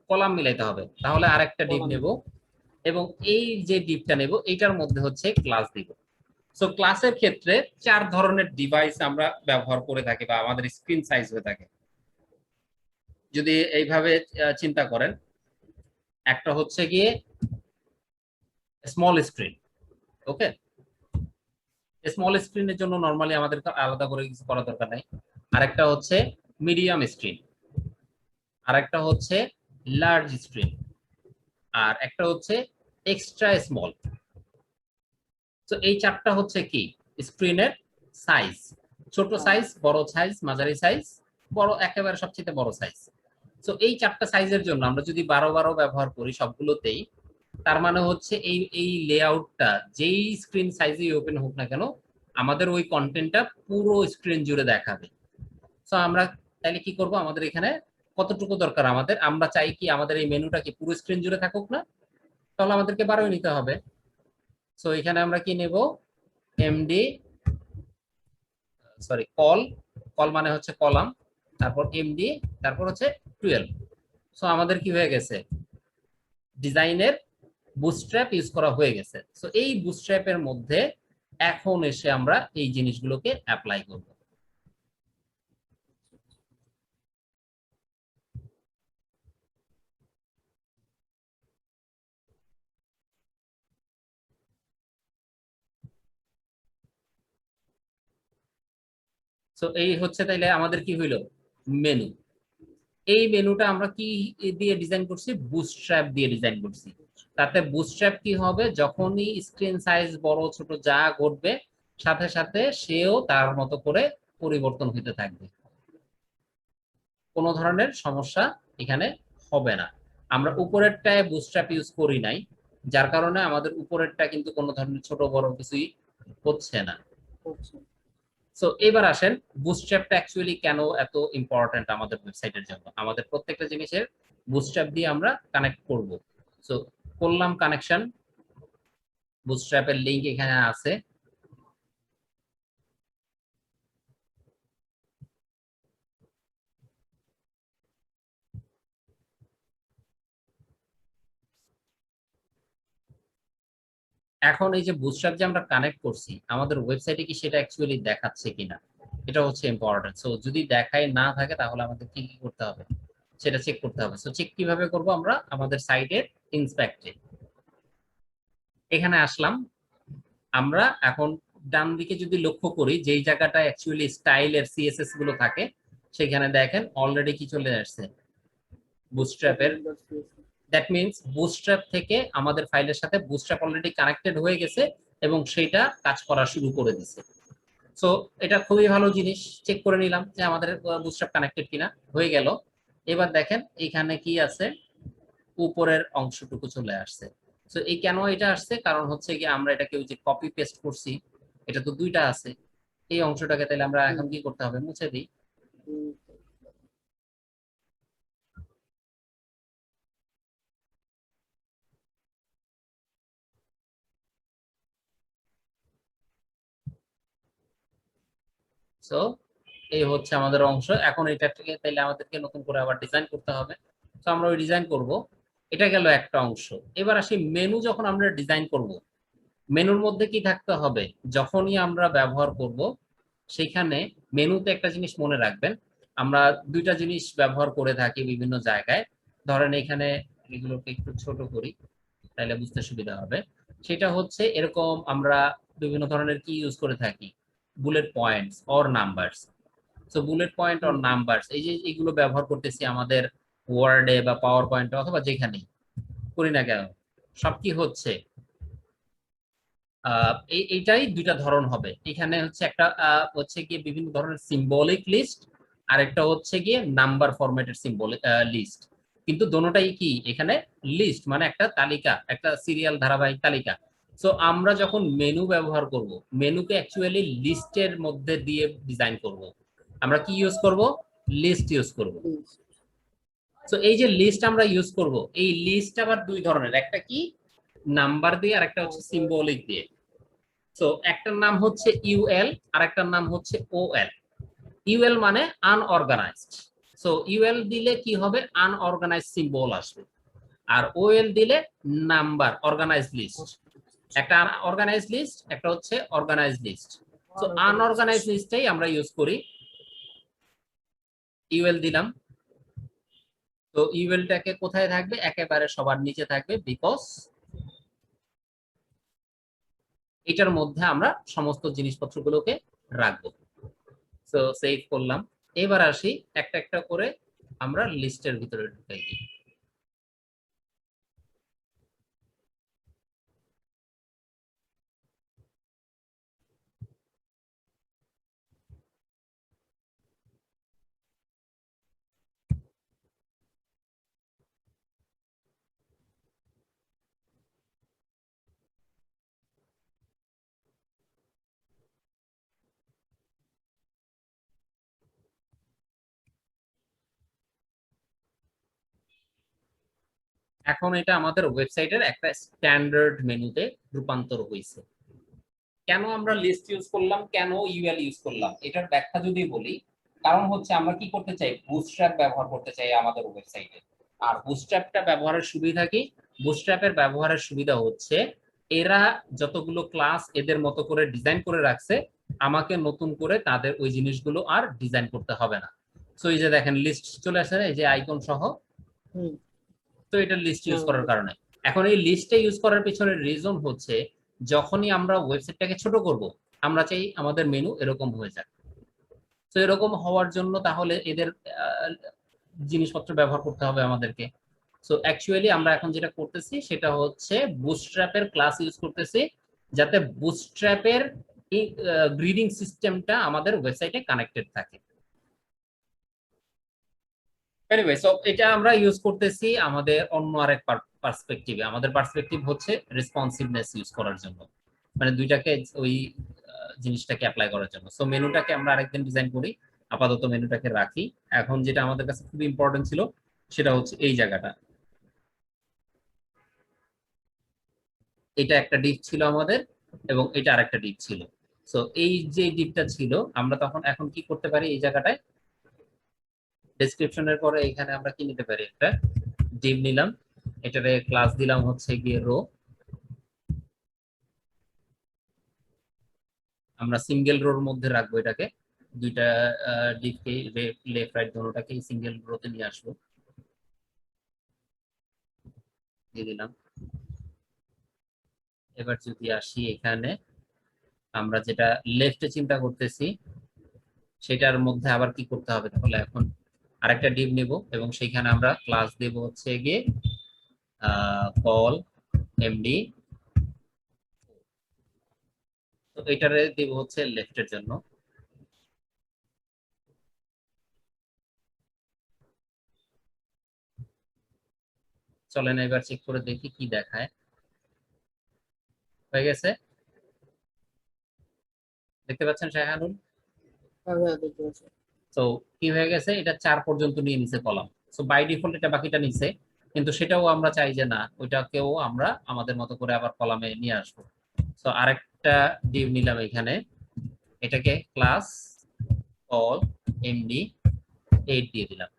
কলাম মিলাইতে হবে। তাহলে আরেকটা ডিভ নেব এবং এই যে ডিভটা নেব এইটার মধ্যে হচ্ছে ক্লাস দিব। সো ক্লাসের ক্ষেত্রে 4 ধরনের ডিভাইস আমরা ব্যবহার করে থাকি বা আমাদের স্ক্রিন সাইজ হয়ে থাকে। যদি এইভাবে চিন্তা করেন, একটা হচ্ছে গিয়ে স্মল স্ক্রিন। ওকে, স্মল স্ক্রিনের জন্য নরমালি আমাদের আলাদা করে কিছু করার দরকার নাই। আরেকটা হচ্ছে মিডিয়াম স্ক্রিন, আরেকটা হচ্ছে লার্জ স্ক্রিন, আর একটা হচ্ছে এক্সট্রা স্মল। তো এই চারটা হচ্ছে কি স্ক্রিনের সাইজ, ছোট সাইজ, বড় সাইজ, মাঝারি সাইজ, বড় একেবারে সবচেয়ে বড় সাইজ। তো এই চারটা সাইজের জন্য আমরা যদি 12 ব্যবহার করি সবগুলোতেই, তার মানে হচ্ছে এই এই লেআউটটা যেই স্ক্রিন সাইজেই ওপেন হোক না কেন আমাদের ওই কন্টেন্টটা পুরো স্ক্রিন জুড়ে দেখাবে। সো আমরা তাহলে কি করব, আমাদের এখানে কতটুকু দরকার, আমাদের আমরা চাই কি আমাদের এই মেনুটা কি পুরো স্ক্রিন জুড়ে থাকুক না, তাহলে আমাদেরকে 12 নিতে হবে। সো এখানে আমরা কি নেব, এমডি, সরি কল, কল মানে হচ্ছে কলাম, তারপর এমডি, তারপর হচ্ছে 12। সো আমাদের কি হয়ে গেছে, ডিজাইনের বুটস্ট্র্যাপ ইউজ করা হয়ে গেছে। সো এই বুটস্ট্র্যাপের মধ্যে এখন এসে আমরা এই জিনিসগুলোকে অ্যাপ্লাই করব। সো এই হচ্ছে তাইলে আমাদের কি হইলো, মেনু। এই মেনুটা আমরা কি দিয়ে ডিজাইন করছি, বুটস্ট্র্যাপ দিয়ে ডিজাইন করছি। তাতে বুটস্ট্র্যাপ কি হবে, যখনই স্ক্রিন সাইজ বড় ছোট যা ঘটবে সাথে সাথে সেও তার মতো করে পরিবর্তন হতে থাকবে, কোনো ধরনের সমস্যা এখানে হবে না। আমরা উপরেরটায় বুটস্ট্র্যাপ ইউজ করি নাই, যার কারণে আমাদের উপরেরটা কিন্তু কোনো ধরনের ছোট বড় কিছুই হচ্ছে না। আচ্ছা। সো এবার আসেন, বুটস্ট্র্যাপটা অ্যাকচুয়ালি কেন এত ইম্পর্ট্যান্ট আমাদের ওয়েবসাইটের জন্য। আমাদের প্রত্যেকটা জিনিসের বুটস্ট্র্যাপ দিয়ে আমরা কানেক্ট করব। সো করলাম কানেকশন, বুটস্ট্র্যাপের লিংক এখানে আছে। এখন এই যে বুটস্ট্র্যাপ যে আমরা কানেক্ট করছি, আমাদের ওয়েবসাইটে কি সেটা অ্যাকচুয়ালি দেখাচ্ছে কিনা, এটা হচ্ছে ইম্পর্টেন্ট। সো যদি দেখায় না থাকে তাহলে আমাদের কি কি করতে হবে, সেটা চেক করতে হবে। সো চেক কিভাবে করব, আমরা আমাদের সাইটের ইন্সপেক্টে এখানে আসলাম। আমরা এখন ডান দিকে যদি লক্ষ্য করি, যেই জায়গাটা অ্যাকচুয়ালি স্টাইলের সিএসএস গুলো থাকে, সেখানে দেখেন অলরেডি কি চলে আসছে, বুটস্ট্র্যাপের। দ্যাট মিনস বুটস্ট্র্যাপ থেকে আমাদের ফাইলের সাথে বুটস্ট্র্যাপ অলরেডি কানেক্টেড হয়ে গেছে এবং সেটা কাজ করা শুরু করে দিছে। সো এটা খুবই ভালো জিনিস, চেক করে নিলাম যে আমাদের বুটস্ট্র্যাপ কানেক্টেড কিনা, হয়ে গেল। এবার দেখেন এখানে কি আছে, উপরের অংশটুকু চলে আসছে। সো এই কেন এটা আসছে, কারণ হচ্ছে কি আমরা এটাকে ওই যে কপি পেস্ট করছি, এটা তো দুইটা আছে। এই অংশটাকে তাহলে আমরা এখন কি করতে হবে, মুছে দিই। সো এই হচ্ছে আমাদের অংশ। এখন এটাকে তাইলে আমাদেরকে নতুন করে আবার ডিজাইন করতে হবে। তো আমরা ওই ডিজাইন করব। এটা গেল একটা অংশ। এবার আসি মেনু, যখন আমরা ডিজাইন করব মেনুর মধ্যে কি থাকতে হবে, যখনই আমরা ব্যবহার করব সেখানে মেনুতে একটা জিনিস মনে রাখবেন, আমরা দুইটা জিনিস ব্যবহার করে থাকি বিভিন্ন জায়গায়। ধরেন এখানে এগুলোকে একটু ছোট করি তাহলে বুঝতে সুবিধা হবে। সেটা হচ্ছে এরকম, আমরা বিভিন্ন ধরনের কি ইউজ করে থাকি, bullet points or numbers. So bullet point or numbers এই যে এগুলো ব্যবহার করতেছি আমাদের ওয়ার্ডে বা পাওয়ার পয়েন্টে অথবা যেখানেই করি না কেন, সব কি হচ্ছে, এইটাই দুইটা ধরন হবে। এখানে হচ্ছে একটা হচ্ছে গিয়ে বিভিন্ন ধরনের সিম্বলিক লিস্ট, আর একটা হচ্ছে গিয়ে নাম্বার ফরম্যাটের সিম্বলিক লিস্ট। কিন্তু দোনোটাই কি এখানে লিস্ট, মানে একটা তালিকা, একটা সিরিয়াল ধারাবাহিক তালিকা। সো আমরা যখন মেনু ব্যবহার করব, মেনুকে অ্যাকচুয়ালি লিস্টের মধ্যে দিয়ে ডিজাইন করব। আমরা কি ইউজ করব, লিস্ট ইউজ করব। সো এই যে লিস্ট আমরা ইউজ করব, এই লিস্ট আবার দুই ধরনের, একটা কি নাম্বার দিয়ে আর একটা হচ্ছে সিম্বলিক দিয়ে। সো একটার নাম হচ্ছে ইউএল আর একটার নাম হচ্ছে ওএল। ইউএল মানে আনঅর্গানাইজড। সো ইউএল দিলে কি হবে, আনঅর্গানাইজড সিম্বল আসবে, আর ওএল দিলে নাম্বার, অর্গানাইজড লিস্ট। একটা অর্গানাইজড লিস্ট, একটা হচ্ছে অর্গানাইজড লিস্ট। সো আনঅর্গানাইজড লিস্টটাই আমরা ইউজ করি। ইউএল দিলাম, তো ইউএলটাকে কোথায় থাকবে, একেবারে সবার নিচে থাকবে, বিকজ এটার মধ্যে আমরা সমস্ত জিনিসপত্রগুলোকে রাখবো। সো সেভ করলাম। এবার আসি একটা একটা করে আমরা লিস্টের ভিতরে ঢুকাই দিই। এখন এটা আমাদের ওয়েবসাইটের একটা স্ট্যান্ডার্ড মেনুতে রূপান্তর হয়েছে। কেন আমরা লিস্ট ইউজ করলাম, কেন ইউএল ইউজ করলাম, এটার ব্যাখ্যা যদি বলি, কারণ হচ্ছে আমরা কি করতে চাই, বুটস্ট্র্যাপ ব্যবহার করতে চাই আমাদের ওয়েবসাইটে। আর বুটস্ট্র্যাপটা ব্যবহারের সুবিধা কি, বুটস্ট্র্যাপের ব্যবহারের সুবিধা হচ্ছে এরা যতগুলো ক্লাস এদের মতো করে ডিজাইন করে রাখছে, আমাকে নতুন করে তাদের ওই জিনিসগুলো আর ডিজাইন করতে হবে না। সো এই যে দেখেন লিস্ট চলে আসে এই যে আইকন সহ, হুম। তো এটা লিস্ট ইউজ হ্যাঁ, করার কারণে। এখন এই লিস্টে ইউজ করার পিছনে রিজন হচ্ছে যখনই আমরা ওয়েবসাইটটাকে ছোট করব, আমরা চাই আমাদের মেনু এরকম হয়ে যাক। তো এরকম হওয়ার জন্য তাহলে এদের জিনিসপত্র ব্যবহার করতে হবে আমাদেরকে। সো অ্যাকচুয়ালি আমরা এখন যেটা করতেছি সেটা হচ্ছে বুটস্ট্র্যাপের ক্লাস ইউজ করতেছি, যাতে বুটস্ট্র্যাপের এই গ্রিডিং সিস্টেমটা আমাদের ওয়েবসাইটে কানেক্টেড থাকে। এনিওয়ে, সো এটা আমরা ইউজ করতেছি আমাদের অন্য আরেক পার্সপেক্টিভে। আমাদের পার্সপেক্টিভ হচ্ছে রেসপন্সিভনেস ইউজ করার জন্য, মানে দুইটাকে ওই জিনিসটাকে অ্যাপ্লাই করার জন্য। সো মেনুটাকে আমরা আরেকদিন ডিজাইন করি, আপাতত মেনুটাকে রাখি। এখন যেটা আমাদের কাছে খুব ইম্পর্টেন্ট ছিল সেটা হচ্ছে এই জায়গাটা, এটা একটা ডিপ ছিল আমাদের এবং এটা আরেকটা ডিপ ছিল। সো এই যে ডিপটা ছিল আমরা তখন এখন কি করতে পারি, এই জায়গাটায় ডেসক্রিপশনের পরে এখানে আমরা কি নিতে পারি, একটা ডিপ নিলাম, এটারে ক্লাস দিলাম হচ্ছে গিয়ে রো। আমরা সিঙ্গেল রোর মধ্যে রাখবো এটাকে, দুইটা ডিপকে লেফট রাইট দোনোটাকে সিঙ্গেল রোতে নিয়ে আসবো, দিয়ে দিলাম। এবার যদি আসি এখানে, আমরা যেটা লেফটে চিন্তা করতেছি সেটার মধ্যে আবার কি করতে হবে, তাহলে এখন আরেকটা ডিপ নেব এবং সেখানে আমরা ক্লাস দেব হচ্ছে গিয়ে কল এমডি। তো এটারে দেব হচ্ছে লেফটের জন্য। চলেন এবার চেক করে দেখি কি দেখায়। হয়ে গেছে, দেখতে পাচ্ছেন শাহানুল? হ্যাঁ ভাইয়া, দেখতে পাচ্ছি। তো কি হয়ে গেছে, এটা 4 পর্যন্ত নিয়ে নিছে কলাম। সো বাই ডিফল্ট এটা বাকিটা নিছে, কিন্তু সেটাও আমরা চাই যে না, ওইটাকেও আমরা আমাদের মতো করে আবার কলামে নিয়ে আসবো। সো আরেকটা ডিভ নিলাম এখানে, এটাকে ক্লাস কল এমডি 8 দিয়ে দিলাম।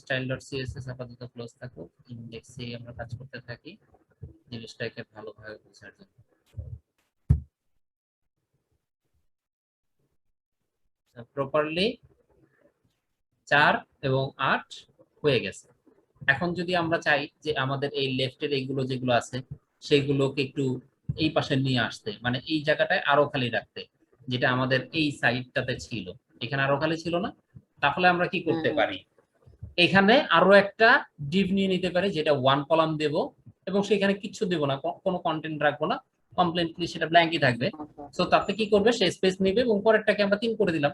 style.css আপাতত ক্লোজ থাকুক, ইনডেক্সে আমরা কাজ করতে থাকি জিনিসটাকে ভালোভাবে বোঝার জন্য। প্রপারলি 4 এবং 8 হয়ে গেছে। এখন যদি আমরা চাই যে আমাদের এই লেফটের এইগুলো যেগুলো আছে সেগুলোকে একটু এই পাশে নিয়ে আসতে, মানে এই জায়গাটায় আরো খালি রাখতে, যেটা আমাদের এই সাইডটাতে ছিল, এখানে আরো খালি ছিল না, তাহলে আমরা কি করতে হ্যাঁ, পারি, এখানে আরো একটা ডিভ নিয়ে নিতে পারি যেটা 1 কলাম দেব এবং সেখানে কিছু দেব না, কোনো কন্টেন্ট রাখবো না, কমপ্লিটলি সেটা ব্ল্যাঙ্কই থাকবে। আচ্ছা। সো তাতে কি করবে, সে স্পেস নেবে এবং পরেরটাকে আমরা 3 করে দিলাম।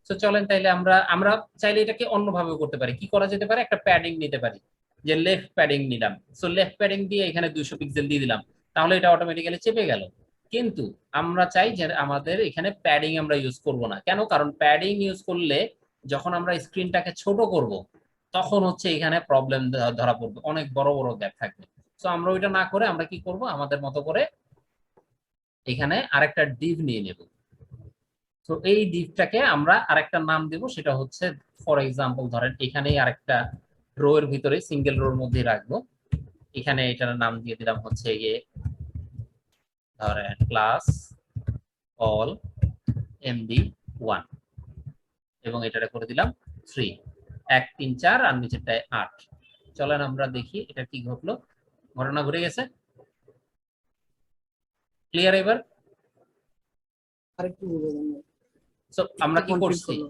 তো চলেন তাইলে আমরা আমরা চাইলে এটাকে অন্যভাবে করতে পারি। কি করা যেতে পারে, একটা প্যাডিং নিতে পারি, যে লেফট প্যাডিং নিলাম, সো লেফট প্যাডিং দিয়ে এখানে 200 পিক্সেল দিয়ে দিলাম, তাহলে এটা অটোমেটিক্যালি চেপে গেল। কিন্তু আমরা চাই যে আমাদের এখানে প্যাডিং আমরা ইউজ করব না। কেন, কারণ প্যাডিং ইউজ করলে যখন আমরা স্ক্রিনটাকে ছোট করব তখন হচ্ছে এখানে প্রবলেম ধরা পড়বে, অনেক বড় বড় গ্যাপ থাকবে। সো আমরা ওইটা না করে আমরা কি করব, আমাদের মতো করে এখানে আরেকটা ডিভ নিয়ে নেব। তো এই ডিভটাকে আমরা আরেকটা নাম দেব, সেটা হচ্ছে ফর এক্সাম্পল ধরেন এখানেই আরেকটা রো এর ভিতরে সিঙ্গেল রোর মধ্যে রাখবো, এখানে এটার নাম দিয়ে দিলাম হচ্ছে গিয়ে ধরেন ক্লাস অল এমডি 1 এবং এটারে করে দিলাম 3, 1 3 4 আর নিচেরটায় 8। চলেন আমরা দেখি এটা কি ঘটলো, ঘটনা ঘটে গেছে, ক্লিয়ার এবার? আরেকটু বলে দেন ভাই। সো একটু আমরা কি কনফিউজ করছি, করলো।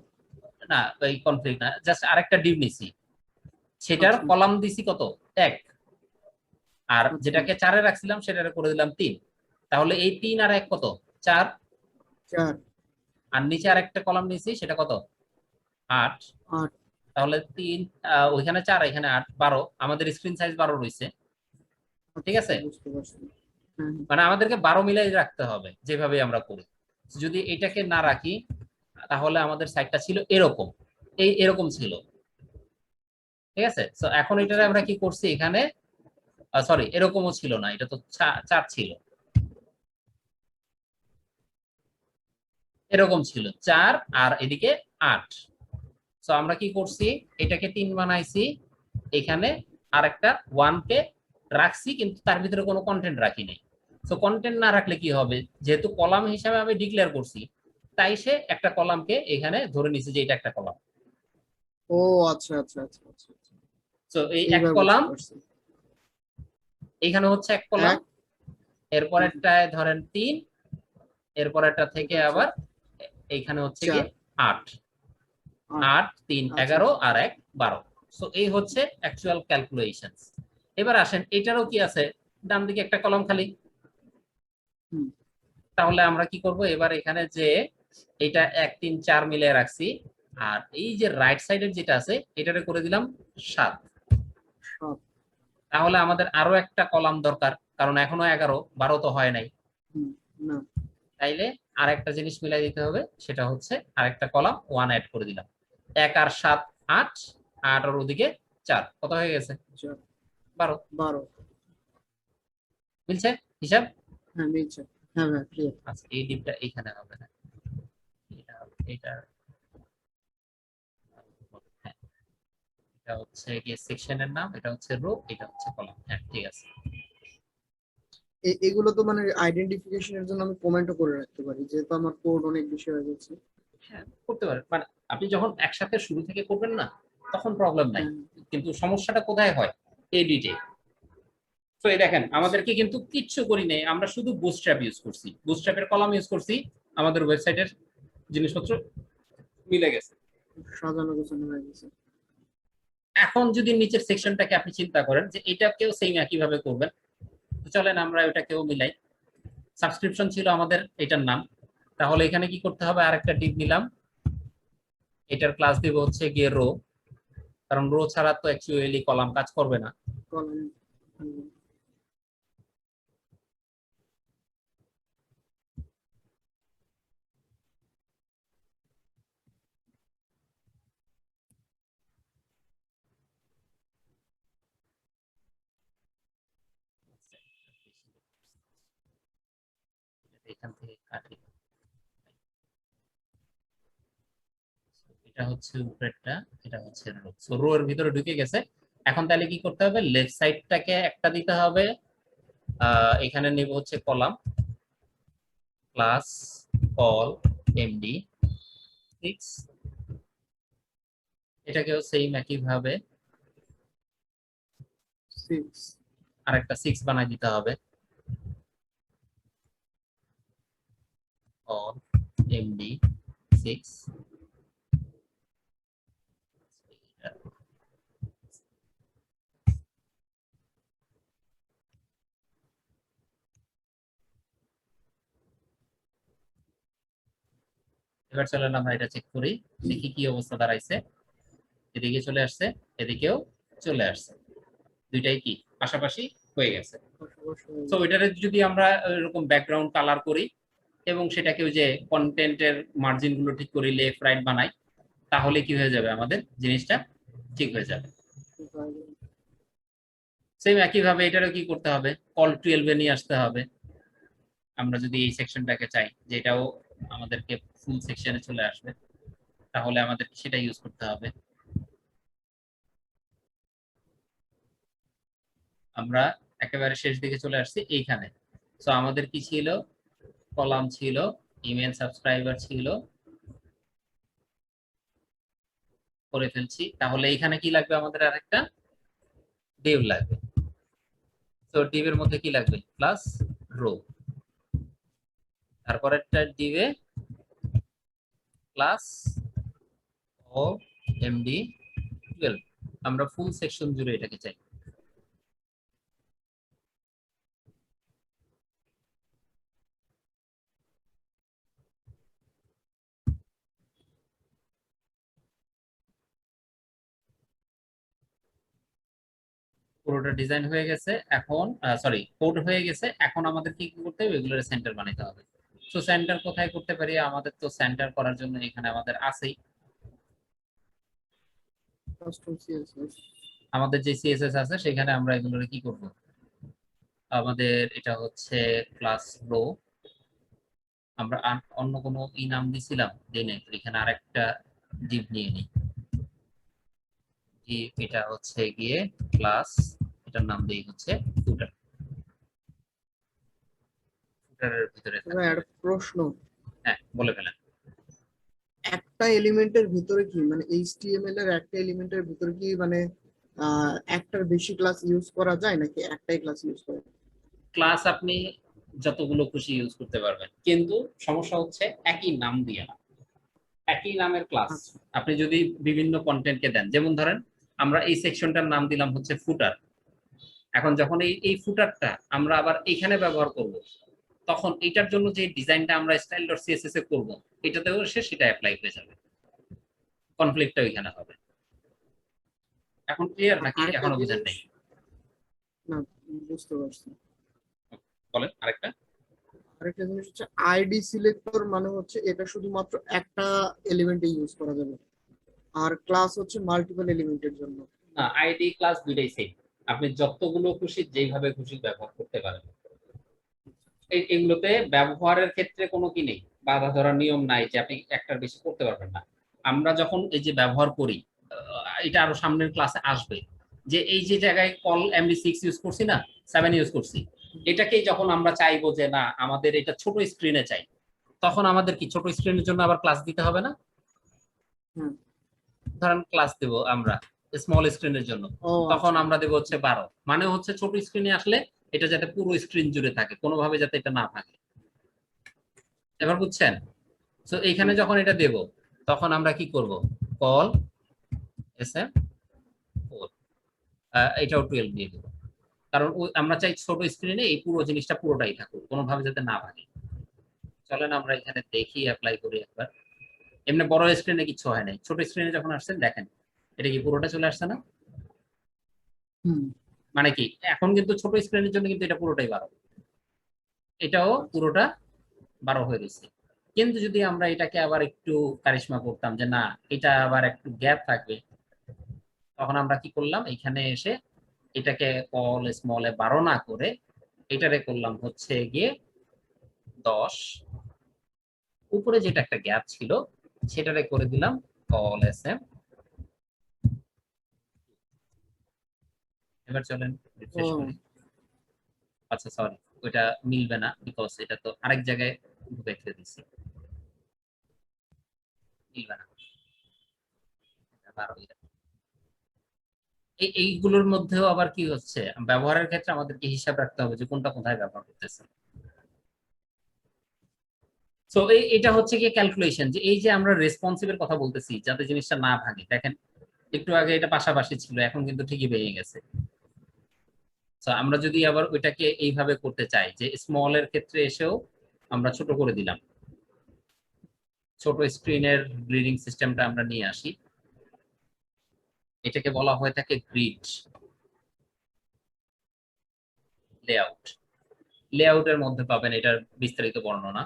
না এই কনফ্লিক্ট না, জাস্ট আরেকটা ডিভ নিছি, সেটার আচ্ছা, কলাম দিছি কত, 1, আর আচ্ছা। যেটাকে 4 এ রাখছিলাম সেটারে করে দিলাম 3। তাহলে এই 3 আর 1 কত, 4, 4, আর নিচে আর একটা কলাম নিয়েছি সেটা কত, 8। 8। তাহলে 3 ওইখানে 4 এখানে 8, 12, আমাদের স্ক্রিন সাইজ 12 রয়েছে। ঠিক আচ্ছা, আছে, বুঝতে পারছি। হ্যাঁ, হ্যাঁ। মানে আমাদেরকে 12 মিলাই রাখতে হবে যেভাবে আমরা করি। যদি এটাকে না রাখি তাহলে আমাদের সাইটটা ছিল এরকম, এরকম ছিল, ঠিক আছে। তো এখন এটারে আমরা কি করছি এখানে, সরি এরকমও ছিল না, এটা তো 4 ছিল, এরকম ছিল 4 আর এদিকে 8। তো আমরা কি করছি, এটাকে 3 বানাইছি, এখানে আরেকটা 1 কে রাখছি, কিন্তু তার ভিতরে কোনো কন্টেন্ট রাখি নাই। তো কন্টেন্ট না রাখলে কি হবে, যেহেতু কলাম হিসাবে আমি ডিক্লেয়ার করছি, তাই সে একটা কলামকে এখানে ধরে নিছে যে এটা একটা কলাম। ও আচ্ছা আচ্ছা আচ্ছা আচ্ছা আচ্ছা। তো এই এক এইবার বুঝতে কলাম, পারছি। এখানে হচ্ছে এক কলাম, এক, এরপরেরটায় ধরেন 3, এরপরেরটা থেকে এটা আবার এইখানে হচ্ছে কি 4, 8, 8। 8 3 আচ্ছা 11 আচ্ছা। আর 1 12। সো এই হচ্ছে অ্যাকচুয়াল ক্যালকুলেশনস। এবার আসেন এটারও কি আছে, ডান দিকে একটা কলাম খালি। হুম। তাহলে আমরা কি করব, এবার এখানে যে এটা 1 3 4 মিলে রাখছি, আর এই যে রাইট সাইডের যেটা আছে এটারে করে দিলাম 7। সব। তাহলে আমাদের আরো একটা কলাম দরকার, কারণ এখনো 11 12 তো হয় নাই। হুম। না। তাইলে আরেকটা জিনিস মিলাই দিতে হবে, সেটা হচ্ছে আরেকটা কলাম 1 অ্যাড করে দিলাম। 1 আর 7 8, 8 আর ওদিকে 4, কত হয়ে গেছে, 12। 12। মিলছে হিসাব? হ্যাঁ মিলছে। হ্যাঁ হ্যাঁ ক্লিয়ার। আচ্ছা এই ডিপটা এইখানে হবে না, এটা এটা হ্যাঁ, এটা হচ্ছে কি সেকশনের নাম, এটা হচ্ছে রো, এটা হচ্ছে কলাম। হ্যাঁ ঠিক আছে। এগুলো তো মানে আইডেন্টিফিকেশনের জন্য আমি কমেন্টও করে রাখতে পারি, যেহেতু আমার কোড অনেক বেশি হয়ে গেছে। হ্যাঁ করতে পারেন, মানে আপনি যখন একসাথে শুরু থেকে করবেন না, তখন প্রবলেম নাই। হ্যাঁ। কিন্তু সমস্যাটা কোথায় হয়, এডিটে। তো এই দেখেন আমাদেরকে কিন্তু কিচ্ছু করি নাই, আমরা শুধু বুটস্ট্র্যাপ ইউজ করছি, বুটস্ট্র্যাপের কলাম ইউজ করছি, আমাদের ওয়েবসাইটের জিনিসপত্র মিলে গেছে। সাজানো গোছানো হয়ে গেছে। এখন যদি নিচের সেকশনটাকে আপনি চিন্তা করেন যে এটাকেও সেম একইভাবে করবেন, তো চলেন আমরা ওটাকেও মিলাই। সাবস্ক্রিপশন ছিল আমাদের এটার নাম, তাহলে এখানে কি করতে হবে, আরেকটা ডিপ নিলাম, এটার ক্লাস দিব হচ্ছে গিয়ে রো, কারণ রো ছাড়া তো অ্যাকচুয়ালি কলাম কাজ করবে না। কলাম। হুম। এখান থেকে কাটি, এটা হচ্ছে উপরেরটা, এটা হচ্ছে রো। সো রো এর ভিতরে ঢুকে গেছে। এখন তাহলে কি করতে হবে, লেফট সাইডটাকে একটা দিতে হবে, এখানে নেব হচ্ছে কলাম ক্লাস কল এমডি 6, এটাকেও সেম একই ভাবে 6। আরেকটা 6 বানাই দিতে হবে, কল এমডি 6। এবার চলেন আমরা এটা চেক করি, দেখি কি অবস্থা দাঁড়াইছে। এদিকে চলে আসছে, এদিকেও চলে আসছে, দুইটাই কি পাশাপাশি হয়ে গেছে। তো এটারে যদি আমরা এরকম ব্যাকগ্রাউন্ড কালার করি এবং সেটাকে ওই যে কন্টেন্টের মার্জিন গুলো ঠিক করি, লেফট রাইট বানাই, তাহলে কি হয়ে যাবে, আমাদের জিনিসটা ঠিক হয়ে যাবে। সেম একই ভাবে এটারও কি করতে হবে, কল 12 এ নিয়ে আসতে হবে। আমরা যদি এই সেকশনটাকে চাই যে এটাও আমাদেরকে ফুল সেকশনে চলে আসবে, তাহলে আমাদের সেটা ইউজ করতে হবে। আমরা একেবারে শেষ দিকে চলে আসছি এইখানে। সো আমাদের কি ছিল, কলাম ছিল, ইমেল সাবস্ক্রাইবার ছিল, করে ফেলছি। তাহলে এখানে কি লাগবে, আমাদের আরেকটা ডিভ লাগবে। তো ডিভের মধ্যে কি লাগবে, প্লাস রো, তারপর একটা ডিভে ক্লাস ও এমডি 12। আমরা ফুল সেকশন জুড়ে এটাকে চাই। পুরোটা ডিজাইন হয়ে গেছে, এখন সরি কোড হয়ে গেছে, এখন আমাদের কি কি করতে হবে, এগুলোর সেন্টার বানাতে হবে। তো সেন্টার কোথায় করতে পারি, আমাদের তো সেন্টার করার জন্য এখানে আমাদের আছেই কাস্টম সিএসএস। আমাদের যে সিএসএস আছে সেখানে আমরা এগুলোর কি করব, আমাদের এটা হচ্ছে ক্লাস রো, আমরা অন্য কোনো নাম দিছিলাম দেই নাই, তো এখানে আরেকটা ডিভ নিয়ে নিই। এটা হচ্ছে গিয়ে ক্লাস, এটার নাম দেই হচ্ছে ফুটার। ফুটারের ভিতরে তবে একটা প্রশ্ন, হ্যাঁ বলে ফেলেন। একটা এলিমেন্টের ভিতরে কি মানে এইচটিএমএল এর একটা এলিমেন্টের ভিতরে কি মানে একটার বেশি ক্লাস ইউজ করা যায় নাকি একটাই ক্লাস ইউজ করা যায়? ক্লাস আপনি যতগুলো খুশি ইউজ করতে পারবেন, কিন্তু সমস্যা হচ্ছে একই নাম দিয়ে না, একই নামের ক্লাস আচ্ছা। আপনি যদি বিভিন্ন কন্টেন্টকে দেন, যেমন ধরেন আমরা এই সেকশনটার নাম দিলাম হচ্ছে ফুটার, এখন যখন এই ফুটারটা আমরা আবার এইখানে ব্যবহার করব, তখন এটার জন্য যে ডিজাইনটা আমরা স্টাইল ডট সিএসএস এ করব, এটাতেও সে সেটা অ্যাপ্লাই হয়ে যাবে, কনফ্লিক্টটা ওইখানে হবে। এখন ক্লিয়ার নাকি আরেকটা এখনো বুঝেন জিনিস, নেই? না বুঝতে পারছি। বলেন আরেকটা। আরেকটা জিনিস হচ্ছে আইডি সিলেক্টর, মানে হচ্ছে এটা শুধুমাত্র একটা এলিমেন্টে ইউজ করা যাবে, আর ক্লাস হচ্ছে মাল্টিপল এলিমেন্টের জন্য। না, আইডি ক্লাস দুইটাই সেম, আপনি যতগুলো খুশি যেইভাবে খুশি ব্যবহার করতে পারেন। এগুলোতে ব্যবহারের ক্ষেত্রে কোনো কি নেই, বাধা ধরার নিয়ম নাই যে আপনি একটার বেশি করতে পারবেন না। আমরা যখন এই যে ব্যবহার করি, এটা আরো সামনের ক্লাসে আসবে, যে এই যে জায়গায় কল MD6 ইউজ করছি না, 7 ইউজ করছি, এটাকেই যখন আমরা চাইবো যে না আমাদের এটা ছোট স্ক্রিনে চাই, তখন আমাদের কি ছোট স্ক্রিনের জন্য আবার ক্লাস দিতে হবে না? হুম। ধরেন ক্লাস দেব আমরা স্মল স্ক্রিনের জন্য, ও তখন আচ্ছা। আমরা দেবো হচ্ছে 12, মানে হচ্ছে ছোট স্ক্রিনে আসলে এটা যাতে পুরো স্ক্রিন জুড়ে থাকে, কোনোভাবে যাতে এটা না থাকে। এবার বুঝছেন? তো এইখানে হুম। যখন এটা দেব, তখন আমরা কি করব, কল SM4, এটাও 12 দিয়ে দেবো, কারণ আমরা চাই ছোট স্ক্রিনে এই পুরো জিনিসটা পুরোটাই থাকুক, কোনোভাবে যাতে না ভাঙে। চলেন আমরা এখানে দেখি, অ্যাপ্লাই করি একবার। এমনি বড় স্ক্রিনে কিছু হয় নাই, ছোট স্ক্রিনে যখন আসছেন দেখেন এটা কি পুরোটা চলে আসছে না? হুম। মানে কি এখন কিন্তু ছোট স্ক্রিনের জন্য কিন্তু এটা পুরোটাই 12, এটাও আচ্ছা। পুরোটা 12 হয়ে গেছে। কিন্তু যদি আমরা এটাকে আবার একটু কারিশমা করতাম যে না এটা আবার একটু গ্যাপ থাকবে, তখন আমরা কি করলাম, এখানে এসে এটাকে কল স্মলে 12 না করে এটারে করলাম হচ্ছে গিয়ে 10, উপরে যেটা একটা গ্যাপ ছিল সেটারে করে দিলাম কল SM। এবার চলেন রিফ্রেশ করি। ও আচ্ছা সরি, ওইটা মিলবে না, বিকজ এটা তো আরেক জায়গায় ঢুকে ফেলে দিচ্ছি, মিলবে না। এটা 12 এইগুলোর মধ্যেও আবার কি হচ্ছে, ব্যবহারের ক্ষেত্রে আমাদেরকে হিসাব রাখতে হবে যে কোনটা কোথায় ব্যবহার করতেছে। তো এটা হচ্ছে কি ক্যালকুলেশন, যে এই যে আমরা রেসপন্সিভের কথা বলতেছি যাতে জিনিসটা না ভাঙে, দেখেন একটু আগে এটা পাশাপাশি ছিল, এখন কিন্তু ঠিকই ভেঙে গেছে। তো আমরা যদি আবার ওইটাকে এইভাবে করতে চাই যে স্মল এর ক্ষেত্রে এসেও আমরা ছোট করে দিলাম, ছোট স্ক্রিনের গ্রিডিং সিস্টেমটা আমরা নিয়ে আসি, এটাকে বলা হয়ে থাকে গ্রিড লেআউট। লেআউটের মধ্যে পাবেন এটার বিস্তারিত বর্ণনা।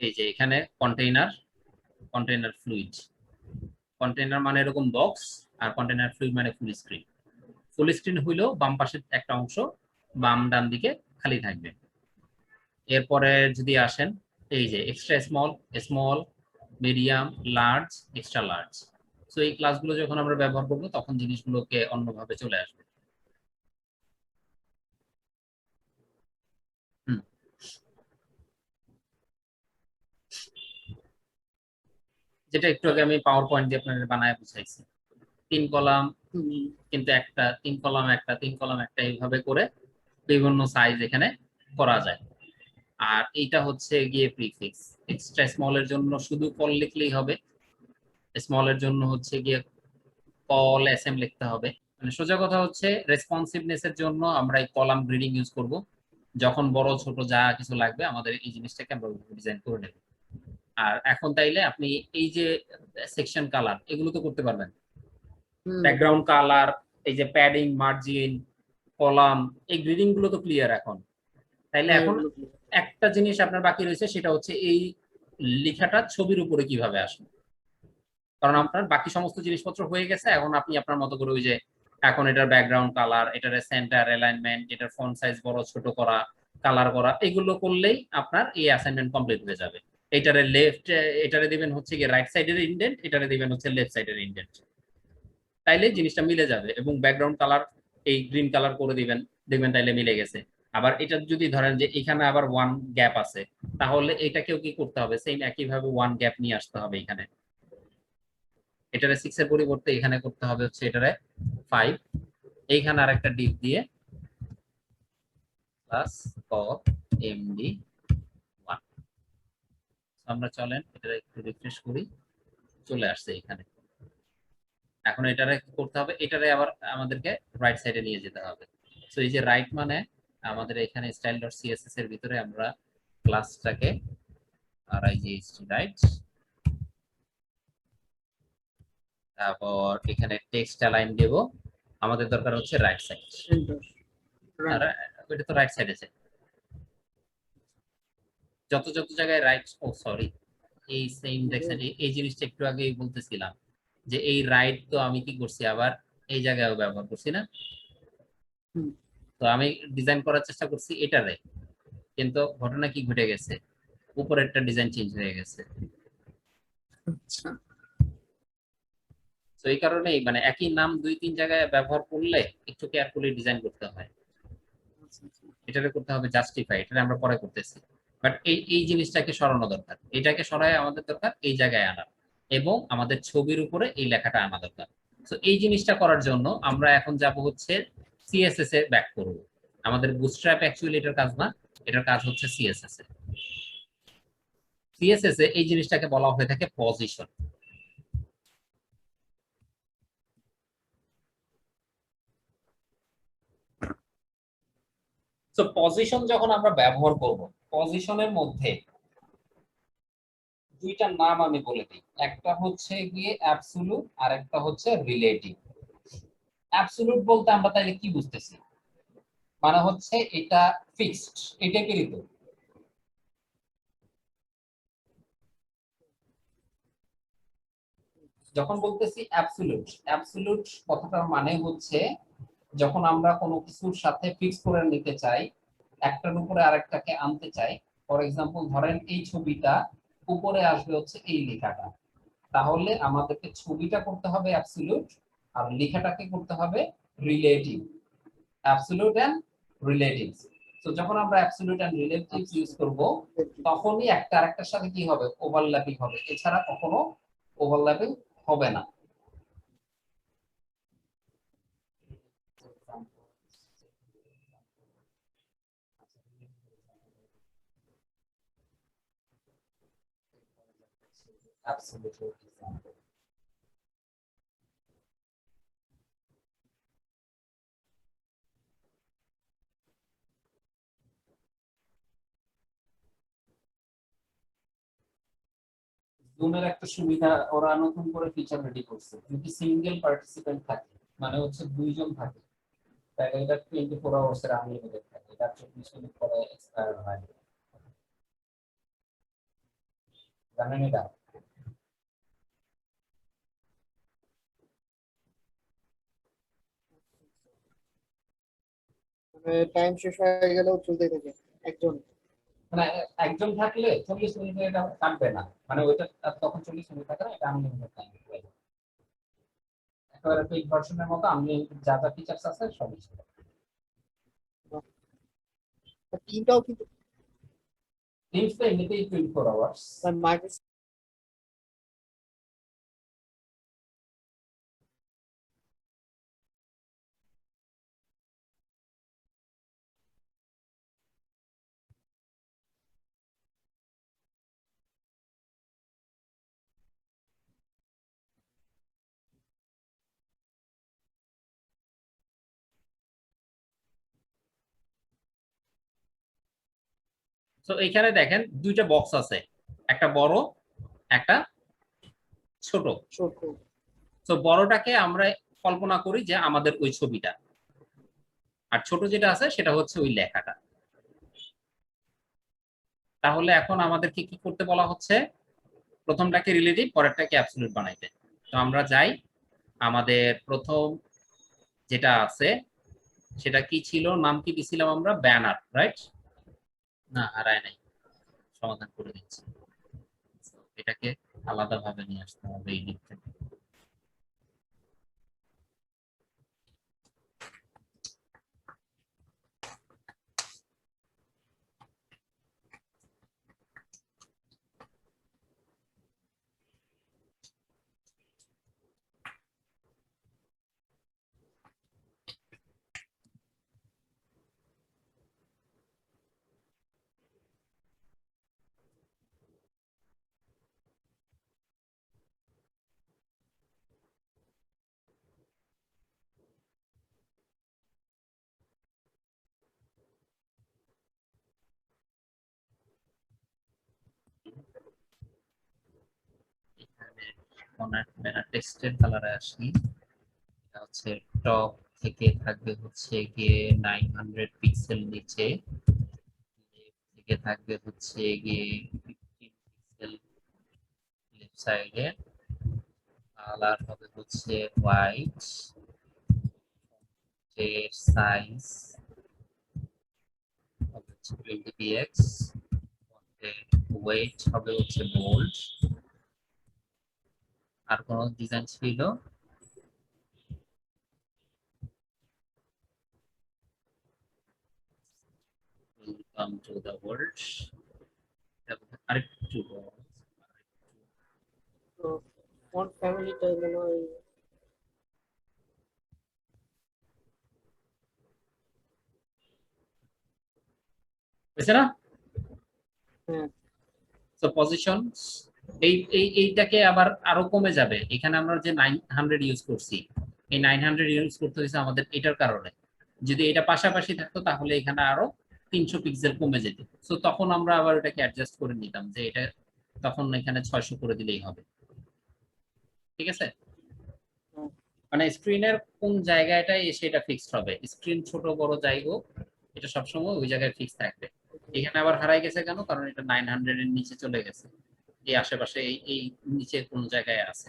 এই যে এখানে কন্টেইনার, কন্টেইনার ফ্লুইড, কন্টেইনার মানে এরকম বক্স, আর কন্টেইনার ফ্লুইড মানে ফুল স্ক্রিন। ফুল স্ক্রিন হইলেও বাম পাশের একটা অংশ বাম ডান দিকে খালি থাকবে। এরপরে যদি আসেন এই যে extra small, small, medium, large, extra large, তো এই ক্লাসগুলো যখন আমরা ব্যবহার করবো তখন জিনিসগুলোকে অন্যভাবে চলে আসবে। হুম, যেটা একটু আগে আমি পাওয়ার পয়েন্ট দিয়ে আপনাদের বানায় বুঝাইছি, 3 কলাম, হুম। কিন্তু একটা 3 কলাম একটা 3 কলাম একটা এইভাবে করে বিভিন্ন সাইজ এখানে করা যায়। আর এইটা হচ্ছে গিয়ে প্রিফিক্স, এক্সট্রা স্মল এর জন্য শুধু কল লিখলেই হবে, স্মল এর জন্য হচ্ছে গিয়ে কল SM লিখতে হবে। মানে সোজা কথা হচ্ছে রেসপন্সিভনেস এর জন্য আমরা এই কলাম গ্রিডিং ইউজ করব, যখন বড় ছোট যা কিছু লাগবে আমাদের এই জিনিসটাকে আমরা ডিজাইন করে নেব। আর এখন তাইলে আপনি এই যে সেকশন কালার এগুলো তো করতে পারবেন, হুম। ব্যাকগ্রাউন্ড কালার, এই যে প্যাডিং, মার্জিন, কলাম, এই গ্রিডিং গুলো তো ক্লিয়ার এখন। তাইলে হ্যাঁ এখন এগুলো একটা জিনিস আপনার বাকি রয়েছে, সেটা হচ্ছে এই লেখাটা ছবির উপরে কিভাবে আসবে। কারণ আপনার বাকি সমস্ত জিনিসপত্র হয়ে গেছে, এখন আপনি আপনার মতো করে ওই যে এখন এটার ব্যাকগ্রাউন্ড কালার, এটার সেন্টার অ্যালাইনমেন্ট, এটার ফন্ট সাইজ বড় ছোট করা, কালার করা, এগুলো করলেই আপনার এই অ্যাসাইনমেন্ট কমপ্লিট হয়ে যাবে। এটারে লেফট, এটারে দিবেন হচ্ছে কি রাইট সাইডের ইন্ডেন্ট, এটারে দিবেন হচ্ছে লেফট সাইডের ইন্ডেন্ট, তাইলে জিনিসটা মিলে যাবে। এবং ব্যাকগ্রাউন্ড কালার এই গ্রিন কালার করে দিবেন, দেখবেন তাইলে মিলে গেছে। আবার এটা যদি ধরেন যে এখানে আবার ওয়ান গ্যাপ আছে, তাহলে এটাকেও কি করতে হবে, সেম একইভাবে ওয়ান গ্যাপ নিয়ে আসতে হবে এখানে। এটারে 6 এর পরিবর্তে এখানে করতে হবে হচ্ছে এটারে 5, এইখানে আরেকটা ডিপ দিয়ে প্লাস ক এমডি 1। আমরা চলেন এটা একটু রিফ্রেশ করি, চলে আসছে এখানে। এখন এটারে কি করতে হবে, এটারে আবার আমাদেরকে রাইট সাইডে নিয়ে যেতে হবে। সো এই যে রাইট মানে আমাদের এখানে style.css এর ভিতরে আমরা ক্লাসটাকে আর এই যে রাইট, তারপর এখানে টেক্সট অ্যালাইন দেব, আমাদের দরকার হচ্ছে রাইট সাইড। আর এটা তো রাইট সাইড আছে, যত যত জায়গায় রাইট, ও সরি, এই সেম দেখছেন এই জিনিসটা একটু আগেই বলতেছিলাম যে এই রাইট তো আমি কি করছি আবার এই জায়গায়ও ব্যবহার করছি না। তো আমি ডিজাইন করার চেষ্টা করছি এটারে, কিন্তু ঘটনা কি ঘটে গেছে, উপরেরটা ডিজাইন চেঞ্জ হয়ে গেছে। আচ্ছা তো এই কারণেই মানে একই নাম 2-3 জায়গায় ব্যবহার করলে একটু কেয়ারফুলি ডিজাইন করতে হয়। এটারে করতে হবে জাস্টিফাই, এটা আমরা পরে করতেছি। বাট এই জিনিসটাকে সরানো দরকার, এটাকে সরায় আমাদের দরকার এই জায়গায় আনা, এবং আমাদের ছবির উপরে এই লেখাটা আনা দরকার। তো এই জিনিসটা করার জন্য আমরা এখন যাব হচ্ছে সিএসএস এ ব্যাক করব। আমাদের বুটস্ট্র্যাপ অ্যাকচুয়ালি এটার কাজ না, এটার কাজ হচ্ছে সিএসএস এ। সিএসএস এ এই জিনিসটাকে বলা হয়ে থাকে পজিশন। তো পজিশন যখন আমরা ব্যবহার করব, পজিশনের মধ্যে দুইটা নাম আমি বলে দিই, একটা হচ্ছে গিয়ে অ্যাবসোলুট আর একটা হচ্ছে রিলেটিভ। অ্যাবসোলুট বলতে আমরা তাইলে কি বুঝতেছি, মানে হচ্ছে এটা ফিক্সড, এটাকেই তো। যখন বলতেছি অ্যাবসোলুট, অ্যাবসোলুট কথাটার মানে হচ্ছে যখন আমরা কোনো কিছুর সাথে ফিক্স করে নিতে চাই, একটার উপরে আরেকটাকে আনতে চাই। ফর এক্সাম্পল ধরেন এই ছবিটা উপরে আসবে হচ্ছে এই লেখাটা, তাহলে আমাদেরকে ছবিটা করতে হবে অ্যাবসোলুট আর লেখাটাকে করতে হবে রিলেটিভ। Absolute and relatives. তো যখন আমরা অ্যাবসোলুট এন্ড রিলেটিভস ইউজ করব, তখনই একটা আরেকটার সাথে কি হবে, ওভারল্যাপিং হবে, এছাড়া কখনো ওভারল্যাপিং হবে না। Absolute example. জুমের একটা সুবিধা, ওরা নতুন করে ফিচার রেডি করছে, যদি সিঙ্গেল পার্টিসিপেন্ট থাকে, মানে হচ্ছে দুইজন থাকে, তাহলে এটা 24 আওয়ার্স এর আনলিমিটেড থাকে, এটা 24 মিনিট পরে এক্সপায়ার হয়। জানেন এটা? মানে টাইম শেষ হয়ে গেলেও চলতেই থাকে একজন। মানে একজন থাকলে 40 মিনিটে এটা কাটবে না, মানে ওইটা তখন 40 মিনিট থাকে না, এটা আনলিমিটেড টাইম। একেবারে পেইড ভার্সনের মতো আনলিমিটেড যা যা ফিচার্স আছে সবই ছিল। টিমটাও কিন্তু টিমস তো এমনিতেই 24 আওয়ার্স। মাইক্রোসফট তো এইখানে দেখেন দুইটা বক্স আছে, একটা বড় একটা ছোট। ছোট। তো বড়টাকে আমরা কল্পনা করি যে আমাদের ওই ছবিটা, আর ছোট যেটা আছে সেটা হচ্ছে ওই লেখাটা। তাহলে এখন আমাদেরকে কি করতে বলা হচ্ছে, প্রথমটাকে রিলেটিভ, পরেরটাকে অ্যাবসলিউট বানাইতে। তো আমরা যাই, আমাদের প্রথম যেটা আছে সেটা কি ছিল, নাম কি দিছিলাম আমরা, ব্যানার, রাইট? না হারায় নাই, সমাধান করে দিচ্ছি। So, এটাকে আলাদাভাবে নিয়ে আসতে হবে এই দিক থেকে। এখানে ব্যানার টেক্সটের কালারে আসি, এটা হচ্ছে টপ থেকে থাকবে হচ্ছে গিয়ে 900 পিক্সেল নিচে, left থেকে থাকবে হচ্ছে গিয়ে 15 পিক্সেল লেফট সাইডে, কালার হবে হচ্ছে হোয়াইট, এর সাইজ হবে হচ্ছে 20 px, ওয়েট হবে হচ্ছে বোল্ড। আর কোন ডিজাইন ছিল? ওয়েলকাম টু দ্য ওয়ার্ল্ড, আরেকটু বড়। তো ফন্ট ফ্যামিলিটা মনে হয় বুঝছে না? হ্যাঁ তো পজিশনস এইটাকে আবার আরো কমে যাবে। এখানে আমরা যে 900 ইউজ করছি, এই 900 ইউজ করতে হয়েছে আমাদের এটার কারণে। যদি এটা পাশাপাশি থাকতো তাহলে এখানে আরো 300 পিক্সেল কমে যেত। সো তখন আমরা আবার এটাকে অ্যাডজাস্ট করে নিতাম যে এটা তখন এখানে 600 করে দিলেই হবে। ঠিক আছে? হ্যাঁ। মানে স্ক্রিনের কোন জায়গাটায় এসে এটা ফিক্সড হবে, স্ক্রিন ছোট বড় যাই হোক এটা সবসময় ওই জায়গায় ফিক্স থাকবে। এখানে আবার হারাই গেছে কেন? কারণ এটা 900 এর নিচে চলে গেছে, এই আশেপাশে এই নিচে কোন জায়গায় আছে,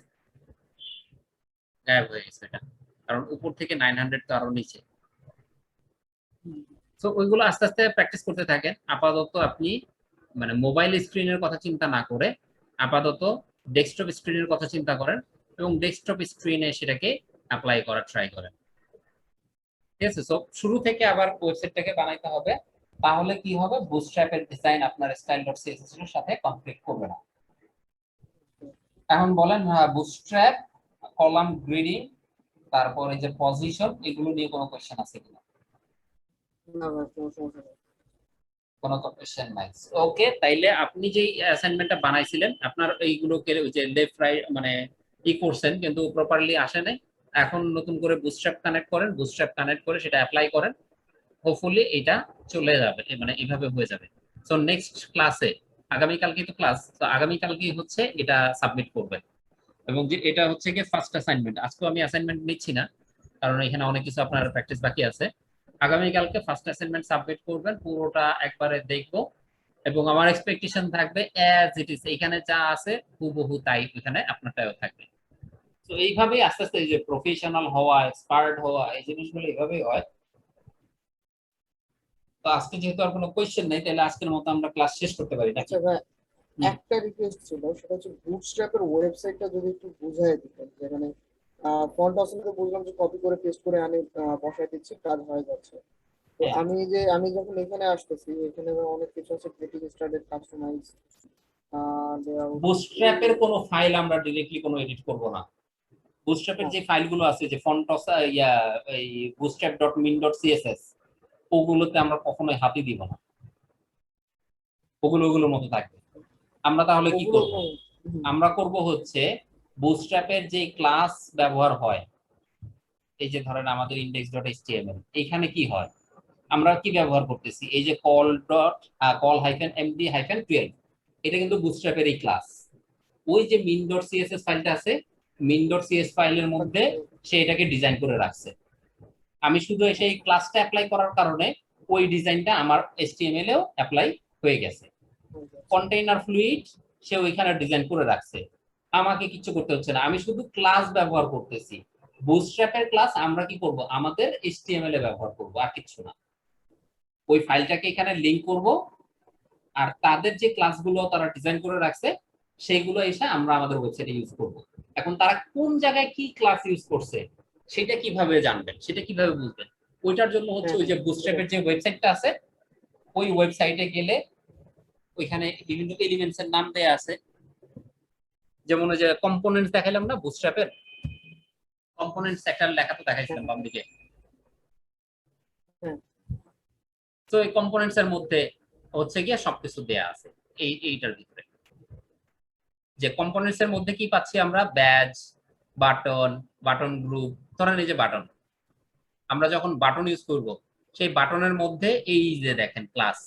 গায়েব হয়ে গেছে এটা, কারণ উপর থেকে 900 তো আরো নিচে। তো ওইগুলো আস্তে আস্তে প্র্যাকটিস করতে থাকেন। আপাতত আপনি মানে মোবাইল স্ক্রিনের কথা চিন্তা না করে আপাতত ডেস্কটপ স্ক্রিনের কথা চিন্তা করেন এবং ডেস্কটপ স্ক্রিনে সেটাকে অ্যাপ্লাই করার ট্রাই করেন। ঠিক আছে? সো শুরু থেকে আবার ওয়েবসাইটটাকে বানাইতে হবে, তাহলে কি হবে, বুটস্ট্র্যাপের ডিজাইন আপনার style.css এর সাথে কনফ্লিক্ট করবে না। এখন বলেন বুটস্ট্র্যাপ, কলাম গ্রিডিং, তারপর এই যে পজিশন, এগুলো নিয়ে কোনো কোশ্চেন আছে কিনা? না ভাই কোনো সমস্যা নেই। কোনো কোশ্চেন নাই। ওকে, তাইলে আপনি যে অ্যাসাইনমেন্টটা বানাইছিলেন আপনার এইগুলোকে ওই যে লেফট রাইট মানে ই করছেন কিন্তু প্রপারলি আসে নাই, এখন নতুন করে বুটস্ট্র্যাপ কানেক্ট করেন, বুটস্ট্র্যাপ কানেক্ট করে সেটা অ্যাপ্লাই করেন, হোপফুলি এটা চলে যাবে, মানে এইভাবে হয়ে যাবে। সো নেক্সট ক্লাসে, আগামীকালকে তো ক্লাস, তো আগামীকালকে হচ্ছে এটা সাবমিট করবেন। এবং যে এটা হচ্ছে গিয়ে ফার্স্ট অ্যাসাইনমেন্ট, আজকে আমি অ্যাসাইনমেন্ট নিচ্ছি না কারণ এখানে অনেক কিছু আপনার প্র্যাকটিস বাকি আছে। আগামীকালকে ফার্স্ট অ্যাসাইনমেন্ট সাবমিট করবেন, পুরোটা একবারে দেখবো এবং আমার এক্সপেকটেশন থাকবে অ্যাজ ইট ইজ, এখানে যা আছে হুবহু তাই এখানে আপনারটাও থাকবে। তো এইভাবেই আস্তে আস্তে এই যে প্রফেশনাল হওয়া, এক্সপার্ট হওয়া, এই জিনিসগুলো এইভাবেই হয়। তো আজকে যেহেতু আর কোনো কোয়েশ্চেন নেই, তাহলে আজকের মতো আমরা ক্লাস শেষ করতে পারি নাকি? আচ্ছা ভাই, একটা রিকোয়েস্ট ছিল, সেটা হচ্ছে বুটস্ট্র্যাপের ওয়েবসাইটটা যদি একটু বুঝাই দিতেন, যেখানে ফন্ট অপশন তো বুঝলাম যে কপি করে পেস্ট করে আমি বসাই দিচ্ছি, কাজ হয়ে যাচ্ছে। তো হ্যাঁ, আমি যখন এখানে আসতেছি, এখানে অনেক কিছু আছে, গেটিং স্টার্টেড, কাস্টমাইজ, লেআউট। বুটস্ট্র্যাপের কোনো ফাইল আমরা ডিরেক্টলি কোনো এডিট করব না। বুটস্ট্র্যাপের হ্যাঁ যে ফাইলগুলো আছে যে ফন্ট ইয়া এই bootstrap.min.css, ওগুলোতে আমরা কখনোই হাতই দিব না, ওগুলো ওগুলোর মতো থাকবে। আমরা তাহলে কি ওগুলো করব? হুম, আমরা করব হচ্ছে বুটস্ট্র্যাপের যে ক্লাস ব্যবহার হয়, এই যে ধরেন আমাদের index.html, এখানে কি হয়, আমরা কি ব্যবহার করতেছি, এই যে call-md-12, এটা কিন্তু বুটস্ট্র্যাপের এই ক্লাস। ওই যে min.css ফাইলটা আছে, min.cs ফাইলের মধ্যে সে এটাকে ডিজাইন করে রাখছে। আমি শুধু এসে এই ক্লাসটা অ্যাপ্লাই করার কারণে ওই ডিজাইনটা আমার HTML এও অ্যাপ্লাই হয়ে গেছে। কন্টেইনার ফ্লুইড সে ওইখানে ডিজাইন করে রাখছে, আমাকে কিছু করতে হচ্ছে না, আমি শুধু ক্লাস ব্যবহার করতেছি। বুটস্ট্র্যাপের ক্লাস আমরা কি করব, আমাদের এইচটিএমএল এ ব্যবহার করব, আর কিছু না। ওই ফাইলটাকে এখানে লিংক করব, আর তাদের যে ক্লাসগুলো তারা ডিজাইন করে রাখছে সেইগুলো এসে আমরা আমাদের ওয়েবসাইটে ইউজ করব। এখন তারা কোন জায়গায় কি ক্লাস ইউজ করছে সেটা কিভাবে জানবেন, সেটা কিভাবে বুঝবেন? ওইটার জন্য হচ্ছে হ্যাঁ ওই যে হ্যাঁ বুটস্ট্র্যাপের যে ওয়েবসাইটটা আছে, ওই ওয়েবসাইটে গেলে ওইখানে বিভিন্ন এলিমেন্টস এর নাম দেয়া আছে। যেমন ওই যে কম্পোনেন্টস দেখাইলাম না বুটস্ট্র্যাপের, কম্পোনেন্টস একটা লেখা তো হ্যাঁ দেখাইছিলাম বাম দিকে। হ্যাঁ তো এই কম্পোনেন্টস এর মধ্যে হচ্ছে গিয়ে সবকিছু দেয়া আছে এইটার ভিতরে। যে কম্পোনেন্টস এর মধ্যে কি পাচ্ছি আমরা, ব্যাজ, বাটন, বাটন গ্রুপ। ধরেন এই যে বাটন, আমরা যখন বাটন ইউজ করব সেই বাটনের মধ্যে এই যে দেখেন ক্লাস,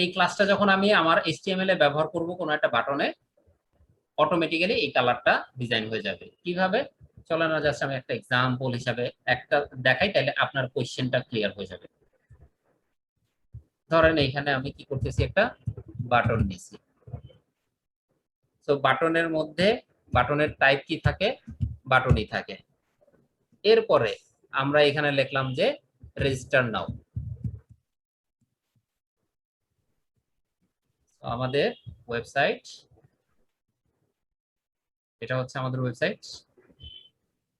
এই ক্লাসটা যখন আমি আমার এইচটিএমএল এ ব্যবহার করব কোনো একটা বাটনে, অটোমেটিক্যালি এই কালারটা ডিজাইন হয়ে যাবে। কিভাবে, চলে না, জাস্ট আমি একটা এক্সাম্পল হিসাবে একটা দেখাই, তাহলে আপনার কোশ্চেনটা ক্লিয়ার হয়ে যাবে। ধরেন এইখানে আমি কি করতেছি, একটা বাটন নিছি। তো বাটনের মধ্যে বাটনের টাইপ কি থাকে, বাটনই থাকে। এরপরে আমরা এখানে লিখলাম যে রেজিস্টার নাও। আমাদের ওয়েবসাইট, এটা হচ্ছে আমাদের ওয়েবসাইট।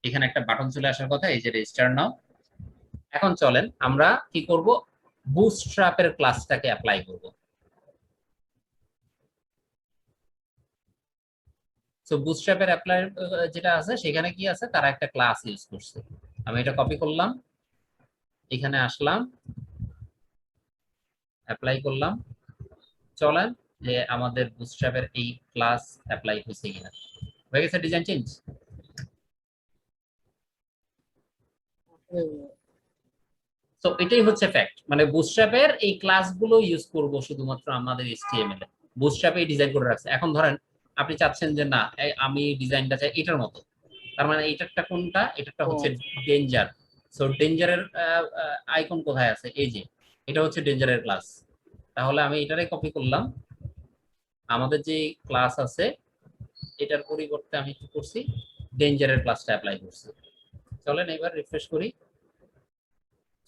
এখানে একটা বাটন চলে আসার কথা, এই যে রেজিস্টার নাও। এখন চলেন আমরা কি করব, বুটস্ট্র্যাপের ক্লাসটাকে অ্যাপ্লাই করব। সো বুটস্ট্র্যাপের অ্যাপ্লাই যেটা আছে সেখানে কি আছে, তারা একটা ক্লাস ইউজ করছে। আমি এটা কপি করলাম, এখানে আসলাম, অ্যাপ্লাই করলাম। চলেন যে আমাদের বুটস্ট্র্যাপের এই ক্লাস অ্যাপ্লাই হয়েছে কিনা। হয়ে গেছে ডিজাইন চেঞ্জ। হ্যাঁ তো এটাই হচ্ছে ফ্যাক্ট, মানে বুটস্ট্র্যাপের এই ক্লাসগুলো ইউজ করব শুধুমাত্র আমাদের এইচটিএমএল এ। বুটস্ট্র্যাপে ডিজাইন করে রাখছে। এখন ধরেন আপনি চাচ্ছেন যে না, আমি ডিজাইনটা চাই এটার মতো, তার মানে এটারটা কোনটা, এটারটা ও হচ্ছে আচ্ছা ডেঞ্জার। সো ডেঞ্জারের আইকন কোথায় আছে, এই যে এটা হচ্ছে ডেঞ্জারের ক্লাস। তাহলে আমি এটারে কপি করলাম, আমাদের যে ক্লাস আছে এটার পরিবর্তে আমি কি করছি, ডেঞ্জারের ক্লাসটা অ্যাপ্লাই করছি। চলেন এবার রিফ্রেশ করি।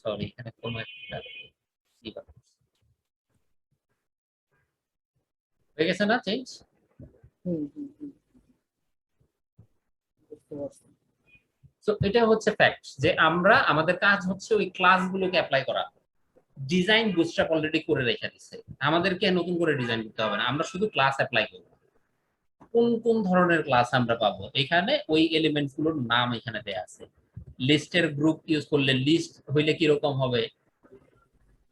সরি, এখানে কোনো একটা হয়ে গেছে না চেঞ্জ। হুম হুম হুম বুঝতে পারছি তো এটা হচ্ছে ফ্যাক্ট যে আমরা আমাদের কাজ হচ্ছে ওই ক্লাসগুলোকে অ্যাপ্লাই করা। ডিজাইন বুটস্ট্র্যাপ অলরেডি করে রেখে দিচ্ছে, আমাদেরকে নতুন করে ডিজাইন করতে হবে না, আমরা শুধু ক্লাস অ্যাপ্লাই করব। কোন কোন ধরনের ক্লাস আমরা পাবো, এখানে ওই এলিমেন্টস গুলোর নাম এখানে দেয়া আছে। লিস্টের গ্রুপ ইউজ করলে লিস্ট হইলে কি রকম হবে,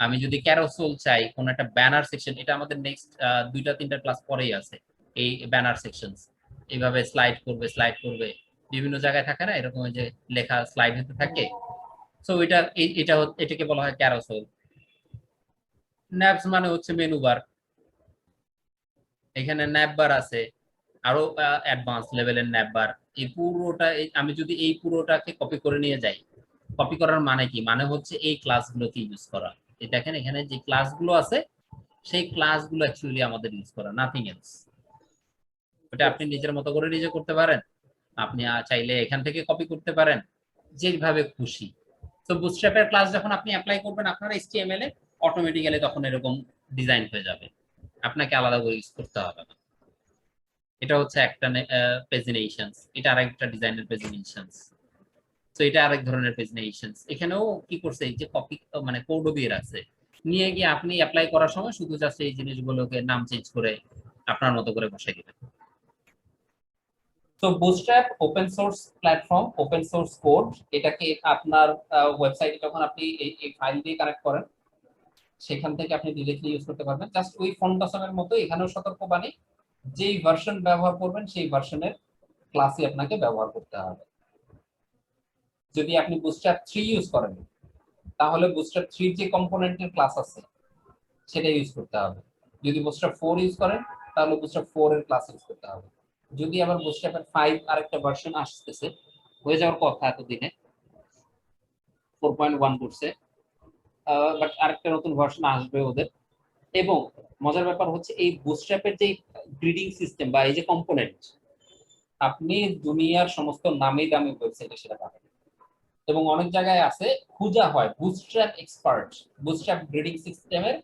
আমি যদি ক্যারোসেল চাই কোন একটা ব্যানার সেকশন, এটা আমাদের নেক্সট দুইটা তিনটা ক্লাস পরেই আছে। এই ব্যানার সেকশনস এইভাবে স্লাইড করবে, স্লাইড করবে, বিভিন্ন জায়গায় থাকে না এরকম, যে লেখা স্লাইড হতে থাকে। সো এটাকে বলা হয় ক্যারোসেল। ন্যাবস মানে হচ্ছে মেনু বার, এখানে ন্যাব বার আছে, আরো অ্যাডভান্স লেভেলের ন্যাব বার। এই পুরোটা আমি যদি এই পুরোটাকে কপি করে নিয়ে যাই, কপি করার মানে কি, মানে হচ্ছে এই ক্লাসগুলোকে ইউজ করা। এই দেখেন এখানে যে ক্লাসগুলো আছে সেই ক্লাসগুলো অ্যাকচুয়ালি আমাদের ইউজ করা, নাথিং এলস। ওটা আপনি নিজের মতো করে নিজে করতে পারেন, আপনি চাইলে এখান থেকে কপি করতে পারেন, যেভাবে খুশি। তো বুটস্ট্র্যাপের ক্লাস যখন আপনি অ্যাপ্লাই করবেন আপনার এইচটিএমএল এ, অটোমেটিক্যালি তখন এরকম ডিজাইন হয়ে যাবে, আপনাকে আলাদা করে ইউজ করতে হবে না। এটা হচ্ছে একটা প্রেজেন্টেশনস, এটা আরেকটা ডিজাইনের প্রেজেন্টেশনস। তো এটা আরেক ধরনের প্রেজেন্টেশনস। এখানেও কি করছে, এই যে কপি মানে কোডও দিয়ে রাখছে, নিয়ে গিয়ে আপনি অ্যাপ্লাই করার সময় শুধু জাস্ট এই জিনিসগুলোকে নাম চেঞ্জ করে আপনার মতো করে বসে দিবেন। তো bootstrap open source platform, open source code. এটাকে আপনার ওয়েবসাইটে যখন আপনি এই ফাইল দিয়ে কানেক্ট করেন সেখান থেকে আপনি ডিরেক্টলি ইউজ করতে পারবেন। জাস্ট ওই ফন্টাসমের মতো এখানেও সতর্কবাণী, যেই ভার্সন ব্যবহার করবেন সেই ভার্সনের ক্লাসই আপনাকে ব্যবহার করতে হবে। যদি আপনি বুটস্ট্র্যাপ 3 ইউজ করেন তাহলে বুটস্ট্র্যাপ 3 যে কম্পোনেন্টের ক্লাস আছে সেটা ইউজ করতে হবে। যদি বুটস্ট্র্যাপ 4 ইউজ করেন তাহলে বুটস্ট্র্যাপ 4 এর ক্লাস ইউজ করতে হবে। যদি আবার বুটস্ট্র্যাপের 5 আরেকটা ভার্সন আসতেছে, হয়ে যাওয়ার কথা এতদিনে 4.1 করছে, বাট আরেকটা নতুন ভার্সন আসবে ওদের। এবং মজার ব্যাপার হচ্ছে এই বুটস্ট্র্যাপের যে গ্রিডিং সিস্টেম বা এই যে কম্পোনেন্ট, আপনি দুনিয়ার সমস্ত নামি দামি ওয়েবসাইটে সেটা পাবেন। এবং অনেক জায়গায় আছে খোঁজা হয় বুটস্ট্র্যাপ এক্সপার্ট, বুটস্ট্র্যাপ গ্রেডিং সিস্টেমের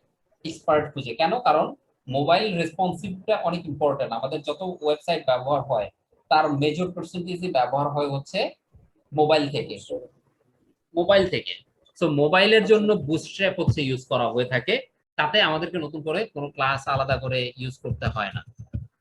এক্সপার্ট খুঁজে। কেন? কারণ মোবাইল রেসপন্সিভটা অনেক ইম্পর্টেন্ট। আমাদের যত ওয়েবসাইট ব্যবহার হয় তার মেজর পার্সেন্টেজই ব্যবহার হয় হচ্ছে মোবাইল থেকে, মোবাইল থেকে। সো মোবাইলের জন্য বুটস্ট্র্যাপ হচ্ছে ইউজ করা হয়ে থাকে, তাতে আমাদেরকে নতুন করে কোনো ক্লাস আলাদা করে ইউজ করতে হয় না।